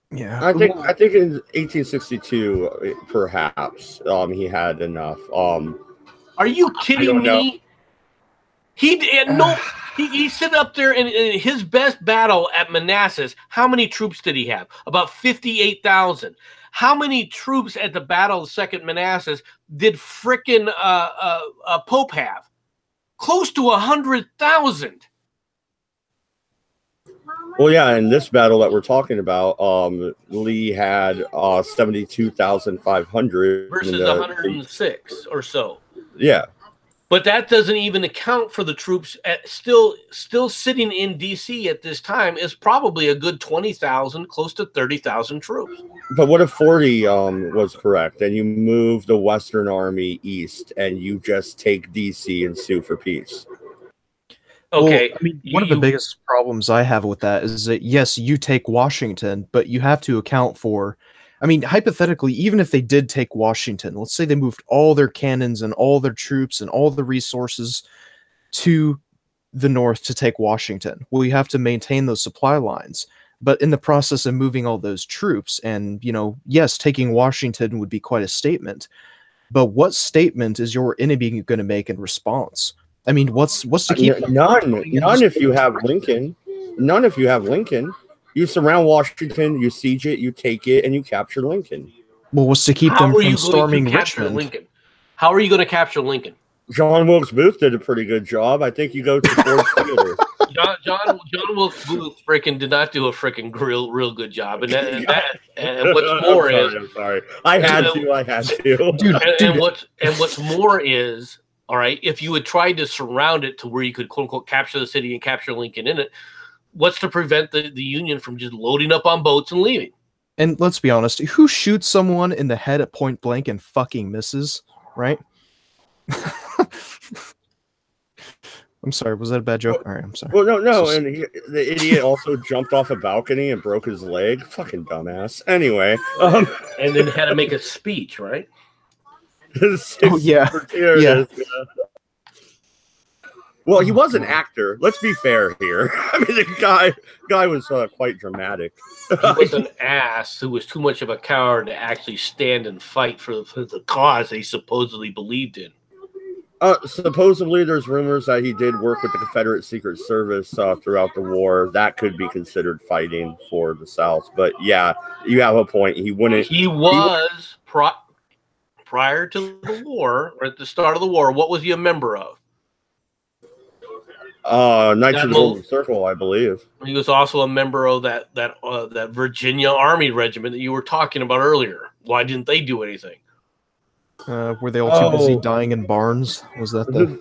Yeah, I think in 1862, perhaps he had enough. Are you kidding me? He sit up there in his best battle at Manassas. How many troops did he have? About 58,000. How many troops at the Battle of Second Manassas did frickin' Pope have? Close to 100,000. Well, yeah, in this battle that we're talking about, Lee had 72,500 versus 106 or so. Yeah, But that doesn't even account for the troops still sitting in D.C. at this time is probably a good 20,000, close to 30,000 troops. But what if 40 was correct, and you move the Western Army east, and you just take D.C. and sue for peace? Okay, well, I mean, one of the biggest problems I have with that is that yes, you take Washington, but you have to account for. I mean, hypothetically, even if they did take Washington, let's say they moved all their cannons and all their troops and all the resources to the north to take Washington. Well, you have to maintain those supply lines. But in the process of moving all those troops, and, you know, yes, taking Washington would be quite a statement. But what statement is your enemy going to make in response? I mean, what's to keep them? None if you have Lincoln. None if you have Lincoln. You surround Washington, you siege it, you take it, and you capture Lincoln. Well, what's to keep them from storming Richmond? Lincoln? How are you going to capture Lincoln? John Wilkes Booth did a pretty good job. I think you go to Ford's Theater. John Wilkes Booth freaking did not do a freaking real good job. And what's more I'm sorry. I had to. Dude. And what's more is, all right, if you had tried to surround it to where you could quote unquote capture the city and capture Lincoln in it, what's to prevent the Union from just loading up on boats and leaving? And let's be honest, who shoots someone in the head at point blank and fucking misses, right? I'm sorry, was that a bad joke? All right, I'm sorry. Well, no, and the idiot also jumped off a balcony and broke his leg. Fucking dumbass. Anyway. And then had to make a speech, right? Oh, yeah. Well, he was an actor. Let's be fair here. I mean, the guy was quite dramatic. He was an ass who was too much of a coward to actually stand and fight for the cause he supposedly believed in. Supposedly, there's rumors that he did work with the Confederate Secret Service throughout the war. That could be considered fighting for the South. But yeah, you have a point. He wouldn't. He was prior to the war, or at the start of the war. What was he a member of? Knights of the Golden Circle, I believe. He was also a member of that Virginia Army regiment that you were talking about earlier. Why didn't they do anything? Were they all too busy dying in barns? Was that the?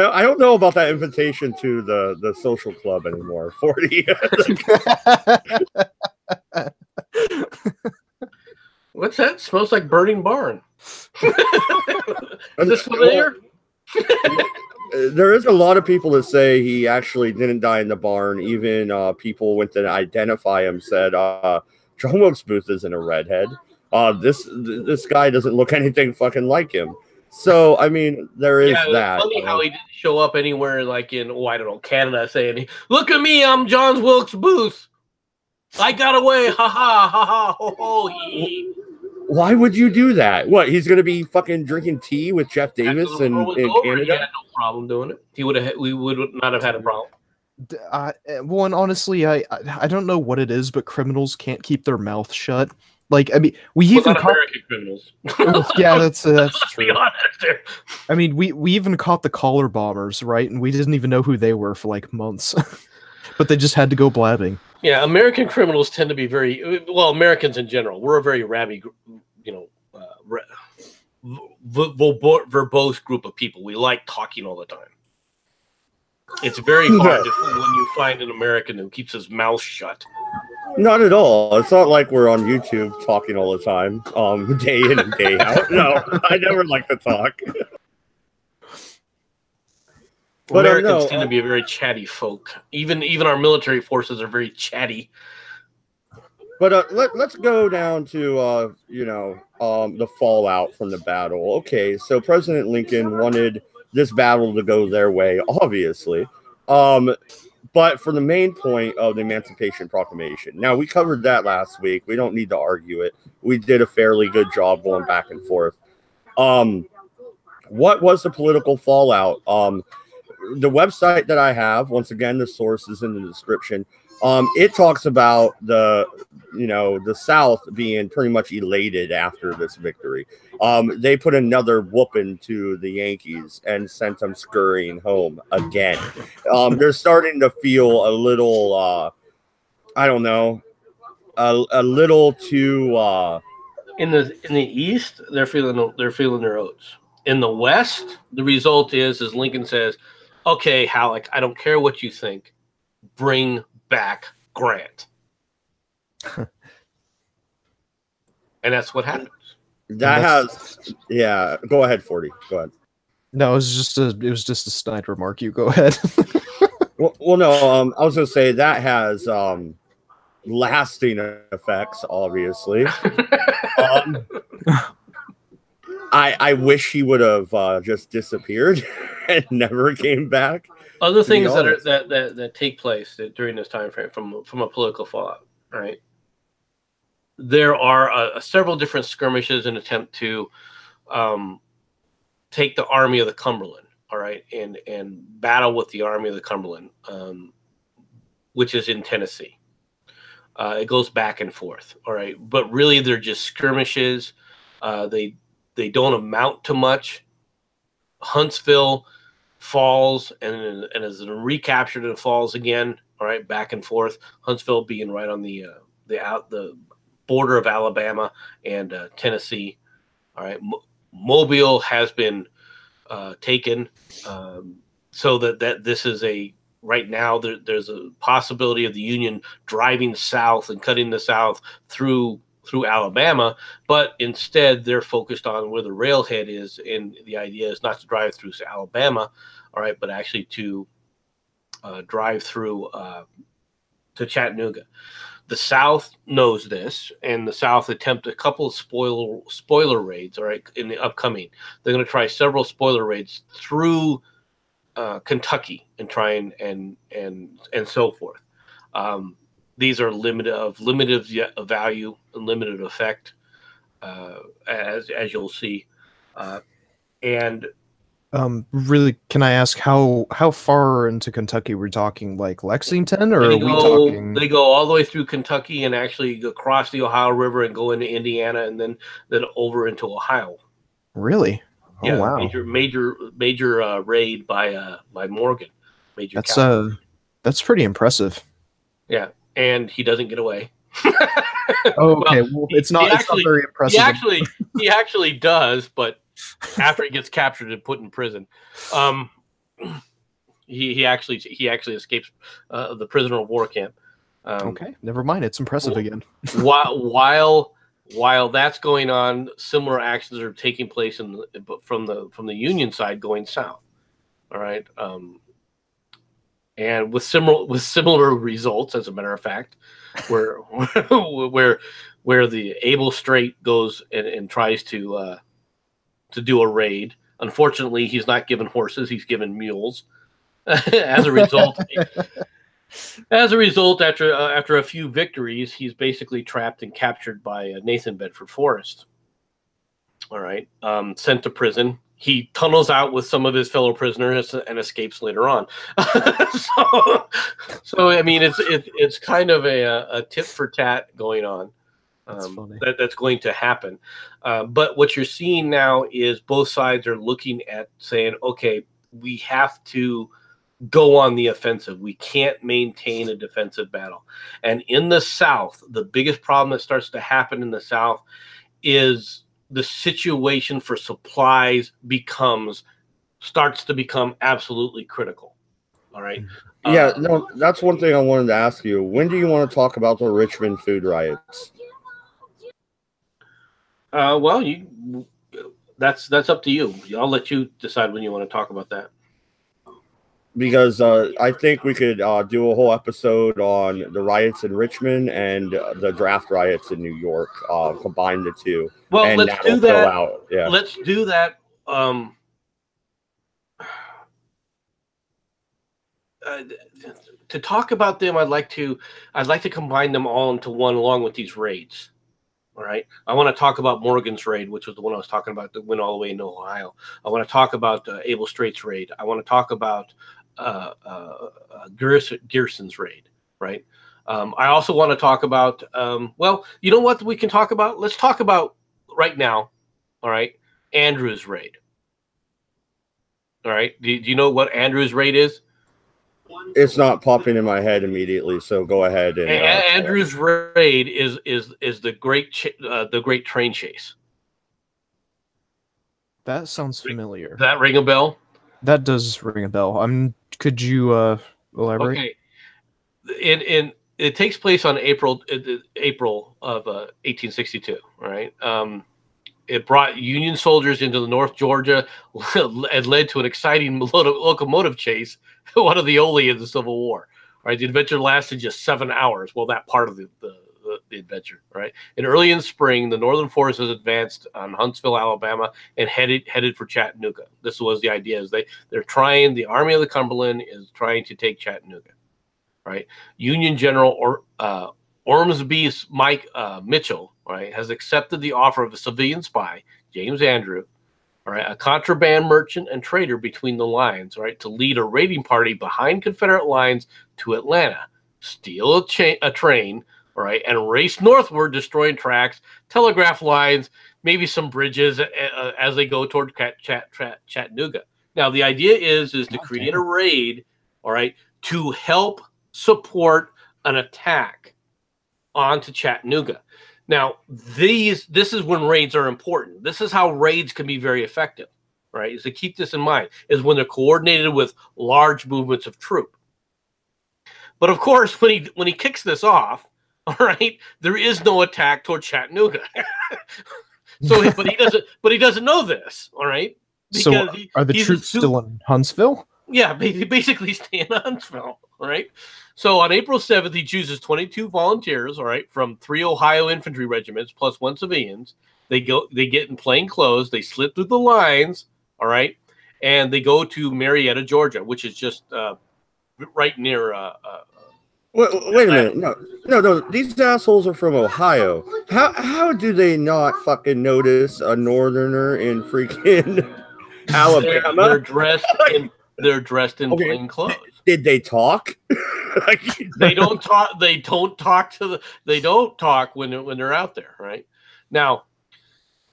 I don't know about that invitation to the social club anymore. 40. What's that? Smells like burning barn. Is this familiar? There is a lot of people that say he actually didn't die in the barn. Even people went to identify him said John Wilkes Booth isn't a redhead. This guy doesn't look anything fucking like him. So I mean, there is that. It's funny how he didn't show up anywhere like in I don't know, Canada saying, "Look at me, I'm John Wilkes Booth. I got away, ha ha ha ha ho ho hee." Why would you do that? What, he's going to be fucking drinking tea with Jeff Davis in Canada? He had no problem doing it. We would not have had a problem. Well, and honestly, I don't know what it is, but criminals can't keep their mouth shut. Like, I mean, we even caught American criminals. Yeah, that's true. Be honest there. I mean, we even caught the collar bombers, right? And we didn't even know who they were for like months, but they just had to go blabbing. Yeah, American criminals tend to be Americans in general. We're a very rabby, verbose group of people. We like talking all the time. It's very hard when you find an American who keeps his mouth shut. Not at all. It's not like we're on YouTube talking all the time, day in and day out. No, I never like to talk. But Americans tend to be a very chatty folk. Even our military forces are very chatty. But let's go down to the fallout from the battle. Okay, so President Lincoln wanted this battle to go their way, obviously. But for the main point of the Emancipation Proclamation. Now, we covered that last week. We don't need to argue it. We did a fairly good job going back and forth. What was the political fallout? The website that I have, once again, the source is in the description. It talks about the South being pretty much elated after this victory. They put another whooping to the Yankees and sent them scurrying home again. They're starting to feel a little, I don't know, a little too In the East, they're feeling their oats. In the West, the result is Lincoln says, "Okay, Halleck, I don't care what you think. Bring back Grant." And that's what happens. That has, yeah. Go ahead, 40. Go ahead. No, it was just a snide remark. You go ahead. Well, no. I was gonna say that has lasting effects. Obviously, I wish he would have just disappeared and never came back. Other things that take place during this time frame from a political fallout, right? There are several different skirmishes in attempt to take the Army of the Cumberland, all right, and battle with the Army of the Cumberland, which is in Tennessee. It goes back and forth, all right, but really they're just skirmishes. They don't amount to much. Huntsville falls and is recaptured and falls again, all right, back and forth. Huntsville being right on the border of Alabama and Tennessee, all right. Mobile has been taken, so that this is right now there's a possibility of the Union driving south and cutting the South through Alabama, but instead they're focused on where the railhead is, and the idea is not to drive through Alabama, all right, but actually to drive through to Chattanooga. The South knows this, and the South attempt a couple of spoiler raids, all right, in the upcoming. They're going to try several spoiler raids through Kentucky and try and so forth. These are limited value and limited effect, as you'll see, and. Really, can I ask how far into Kentucky we're talking? Like Lexington, or are we talking? They go all the way through Kentucky and actually across the Ohio River and go into Indiana and then over into Ohio. Really? Oh, yeah, wow! Major raid by Morgan. That's pretty impressive. Yeah, and he doesn't get away. Oh, okay, well, it's not very impressive. He actually does, but after he gets captured and put in prison, he actually escapes the prisoner of war camp. Okay, never mind. It's impressive again. while that's going on, similar actions are taking place from the Union side going south. All right, and with similar results, as a matter of fact, where the Able Strait goes and tries to do a raid. Unfortunately, he's not given horses; he's given mules. As a result, after a few victories, he's basically trapped and captured by Nathan Bedford Forrest. All right, sent to prison. He tunnels out with some of his fellow prisoners and escapes later on. so I mean, it's kind of a tit for tat going on. That's going to happen. But what you're seeing now is both sides are looking at saying, okay, we have to go on the offensive. We can't maintain a defensive battle. And in the South, the biggest problem that starts to happen in the South is the situation for supplies starts to become absolutely critical. All right. Yeah, no, that's one thing I wanted to ask you. When do you want to talk about the Richmond food riots? Well, that's up to you. I'll let you decide when you want to talk about that. Because I think we could do a whole episode on the riots in Richmond and the draft riots in New York. Combine the two. Well, and let's do that. Yeah. Let's do that. To talk about them, I'd like to combine them all into one, along with these raids. All right. I want to talk about Morgan's raid, which was the one I was talking about that went all the way into Ohio. I want to talk about Able Strait's raid. I want to talk about Gearson's raid. Right. I also want to talk about. Well, you know what we can talk about? Let's talk about right now. All right. Andrew's raid. All right. Do you know what Andrew's raid is? It's not popping in my head immediately, so go ahead and Andrew's raid is the great train chase. That sounds familiar. Does that ring a bell? That does ring a bell. Could you elaborate? Okay. In it takes place on April of 1862. Right. It brought Union soldiers into the North Georgia and led to an exciting locomotive chase, one of the only in the Civil War. Right, the adventure lasted just 7 hours. Well, that part of the adventure, right? And early in spring, the Northern forces advanced on Huntsville, Alabama, and headed for Chattanooga. This was the idea: is they're trying. The Army of the Cumberland is trying to take Chattanooga, right? Union General Ormsby Mike Mitchell, right, has accepted the offer of a civilian spy, James Andrew, all right, a contraband merchant and trader between the lines, right, to lead a raiding party behind Confederate lines to Atlanta, steal a train, all right, and race northward, destroying tracks, telegraph lines, maybe some bridges as they go toward Chattanooga. Now, the idea is to create a raid, all right, to help support an attack onto Chattanooga. Now, this is when raids are important. This is how raids can be very effective, right? Is to keep this in mind, is when they're coordinated with large movements of troop. But of course, when he kicks this off, all right, there is no attack toward Chattanooga. But he doesn't know this, all right? Because so are the troops still in Huntsville? Yeah, basically stay in Huntsville, all right? So on April 7th, he chooses 22 volunteers, all right, from 3 Ohio infantry regiments plus 1 civilians. They get in plain clothes, they slip through the lines, all right, and they go to Marietta, Georgia, which is just right near. Wait a minute, no, these assholes are from Ohio. How do they not fucking notice a northerner in freaking Alabama? They're dressed in plain clothes. Did they talk? They don't talk. They don't talk when they're out there. Right now,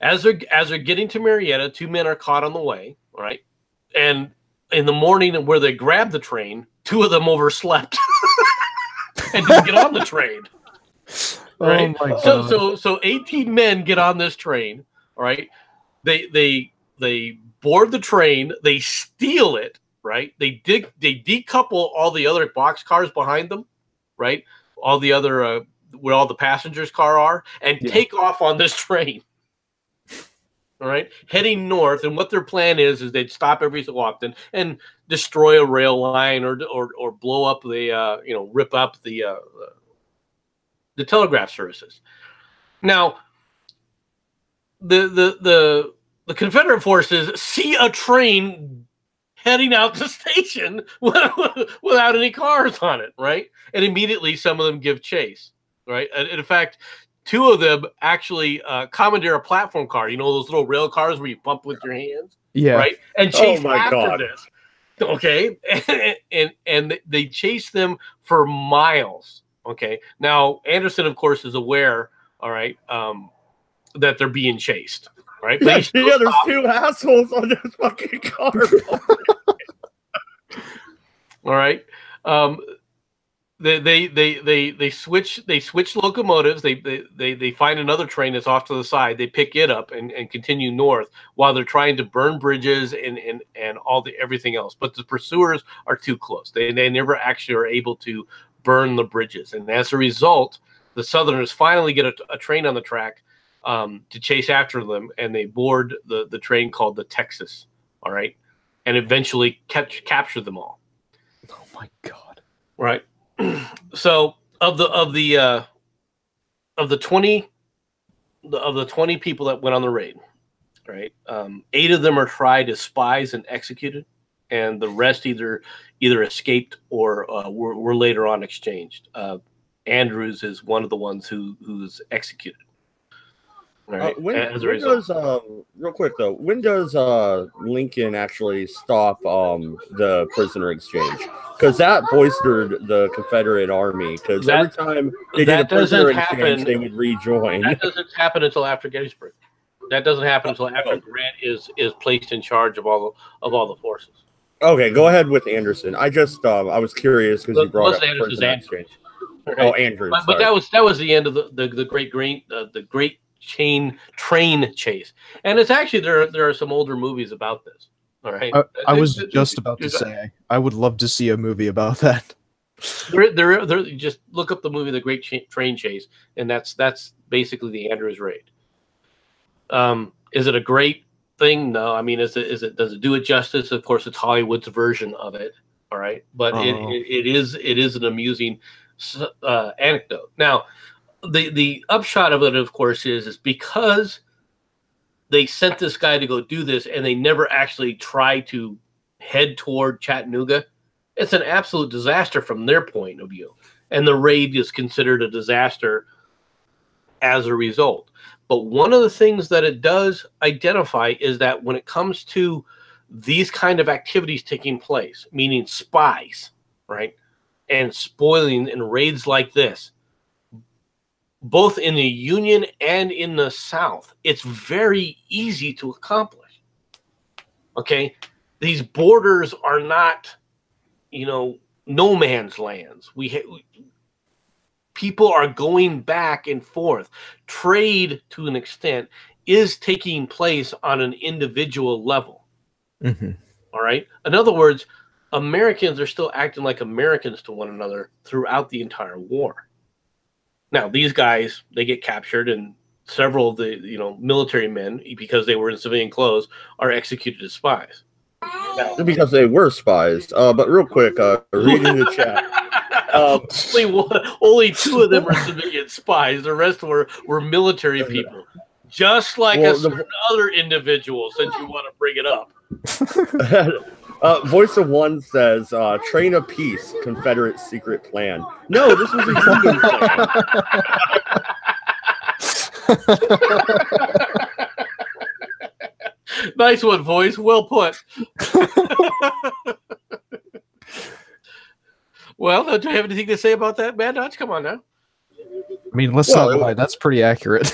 as they're getting to Marietta, 2 men are caught on the way. Right, and in the morning, where they grabbed the train, 2 of them overslept and didn't get on the train. Right. Oh my God. So 18 men get on this train. All right. They board the train. They steal it. Right, they decouple all the other boxcars behind them, right? All the other where all the passengers' car are, and take off on this train. All right, heading north. And what their plan is they'd stop every so often and destroy a rail line or blow up the rip up the telegraph services. Now, the Confederate forces see a train heading out the station without any cars on it, right? And immediately some of them give chase, right? And in fact, 2 of them actually commandeer a platform car. You know those little rail cars where you bump with your hands? Yeah. Right? And chase after this. Okay? and they chase them for miles. Okay? Now, Anderson, of course, is aware, all right, that they're being chased. Right? But there's 2 assholes on this fucking car. All right. They switch locomotives. They find another train that's off to the side. They pick it up and continue north while they're trying to burn bridges and everything else. But the pursuers are too close. They never actually are able to burn the bridges. And as a result, the Southerners finally get a train on the track to chase after them, and they board the train called the Texas, all right, and eventually capture them all. Oh my God! Right. So of the 20 people that went on the raid, right, 8 of them are tried as spies and executed, and the rest either escaped or were later on exchanged. Andrews is one of the ones who's executed. Right. Real quick though, when does Lincoln actually stop the prisoner exchange? Because that boistered the Confederate Army. Because every time they did a prisoner exchange, they would rejoin. That doesn't happen until after Gettysburg. That doesn't happen until after Grant is placed in charge of all the forces. Okay, go ahead with Anderson. I just I was curious because you brought up Anderson's Person Exchange. Right? Oh, Andrew. But that was the end of the great train chase. And it's actually there are some older movies about this. All right. I was just about to say I would love to see a movie about that. There just look up the movie The Great Train Chase, and that's basically the Andrews raid. Is it a great thing? No. I mean, does it do it justice? Of course, it's Hollywood's version of it. All right, but it is an amusing anecdote. Now, the upshot of it, of course, is because they sent this guy to go do this, and they never actually tried to head toward Chattanooga. It's an absolute disaster from their point of view, and the raid is considered a disaster as a result. But one of the things that it does identify is that when it comes to these kind of activities taking place, meaning spies, right, and spoiling and raids like this, both in the Union and in the South, it's very easy to accomplish. Okay? These borders are not, no man's lands. People are going back and forth. Trade, to an extent, is taking place on an individual level. Mm-hmm. All right? In other words, Americans are still acting like Americans to one another throughout the entire war. Now, these guys, they get captured, and several of the military men, because they were in civilian clothes, are executed as spies. Now, because they were spies. But real quick, reading the chat. Only 2 of them were civilian spies. The rest were military people. Just like certain other individuals, since you want to bring it up. Voice of One says, train of peace, Confederate secret plan. No, this was a Union plan. Nice one, Voice. Well put. Well, don't you have anything to say about that, Mad Dodge? Come on now. I mean, let's not lie. That's pretty accurate.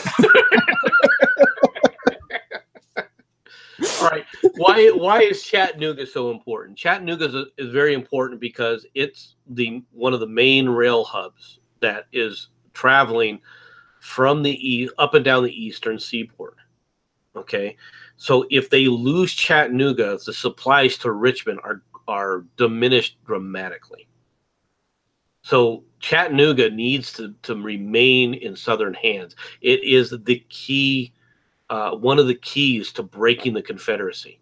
All right. Why is Chattanooga so important? Chattanooga is very important because it's one of the main rail hubs that is traveling from the east up and down the eastern seaboard. Okay, so if they lose Chattanooga, the supplies to Richmond are diminished dramatically. So Chattanooga needs to remain in Southern hands. It is the key. One of the keys to breaking the Confederacy.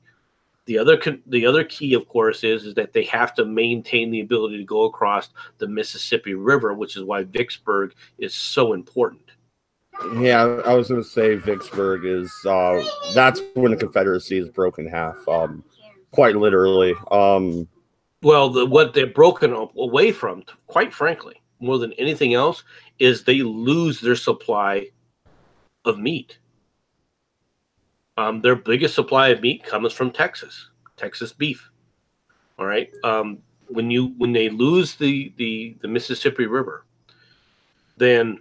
The other key, of course, is that they have to maintain the ability to go across the Mississippi River, which is why Vicksburg is so important. Yeah, I was going to say Vicksburg is that's when the Confederacy is broken in half, quite literally. What they're broken away from, quite frankly, more than anything else, is they lose their supply of meat. Their biggest supply of meat comes from Texas beef. All right. When they lose the Mississippi River, then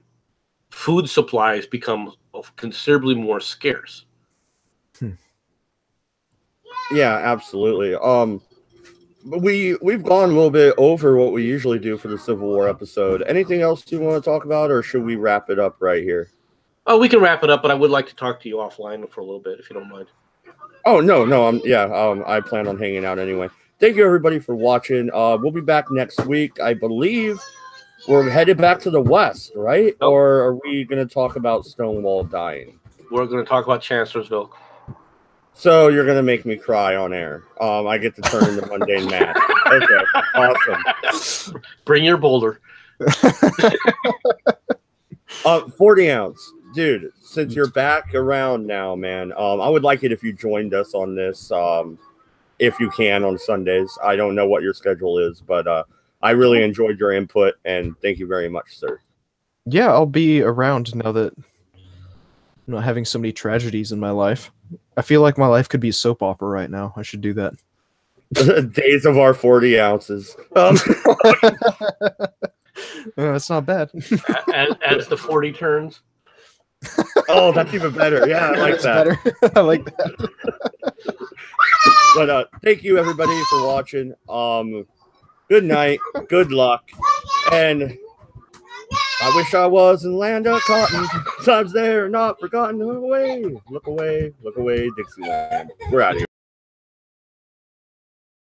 food supplies become considerably more scarce. Yeah, absolutely. But we've gone a little bit over what we usually do for the Civil War episode. Anything else you want to talk about, or should we wrap it up right here? Oh, we can wrap it up, but I would like to talk to you offline for a little bit, if you don't mind. Oh, no. I plan on hanging out anyway. Thank you, everybody, for watching. We'll be back next week. I believe we're headed back to the West, right? Nope. Or are we going to talk about Stonewall dying? We're going to talk about Chancellorsville. So you're going to make me cry on air. I get to turn into mundane Matt. Okay, awesome. Bring your boulder. 40 ounce. Dude, since you're back around now, man, I would like it if you joined us on this, if you can, on Sundays. I don't know what your schedule is, but I really enjoyed your input, and thank you very much, sir. Yeah, I'll be around now that I'm not having so many tragedies in my life. I feel like my life could be a soap opera right now. I should do that. Days of our 40 ounces. That's not bad. As the 40 turns. Oh, that's even better. Yeah, I like that. Better. I like that. But thank you everybody for watching. Good night, good luck, and I wish I was in land of cotton. Times they're not forgotten. Look away, Dixieland. We're out of here.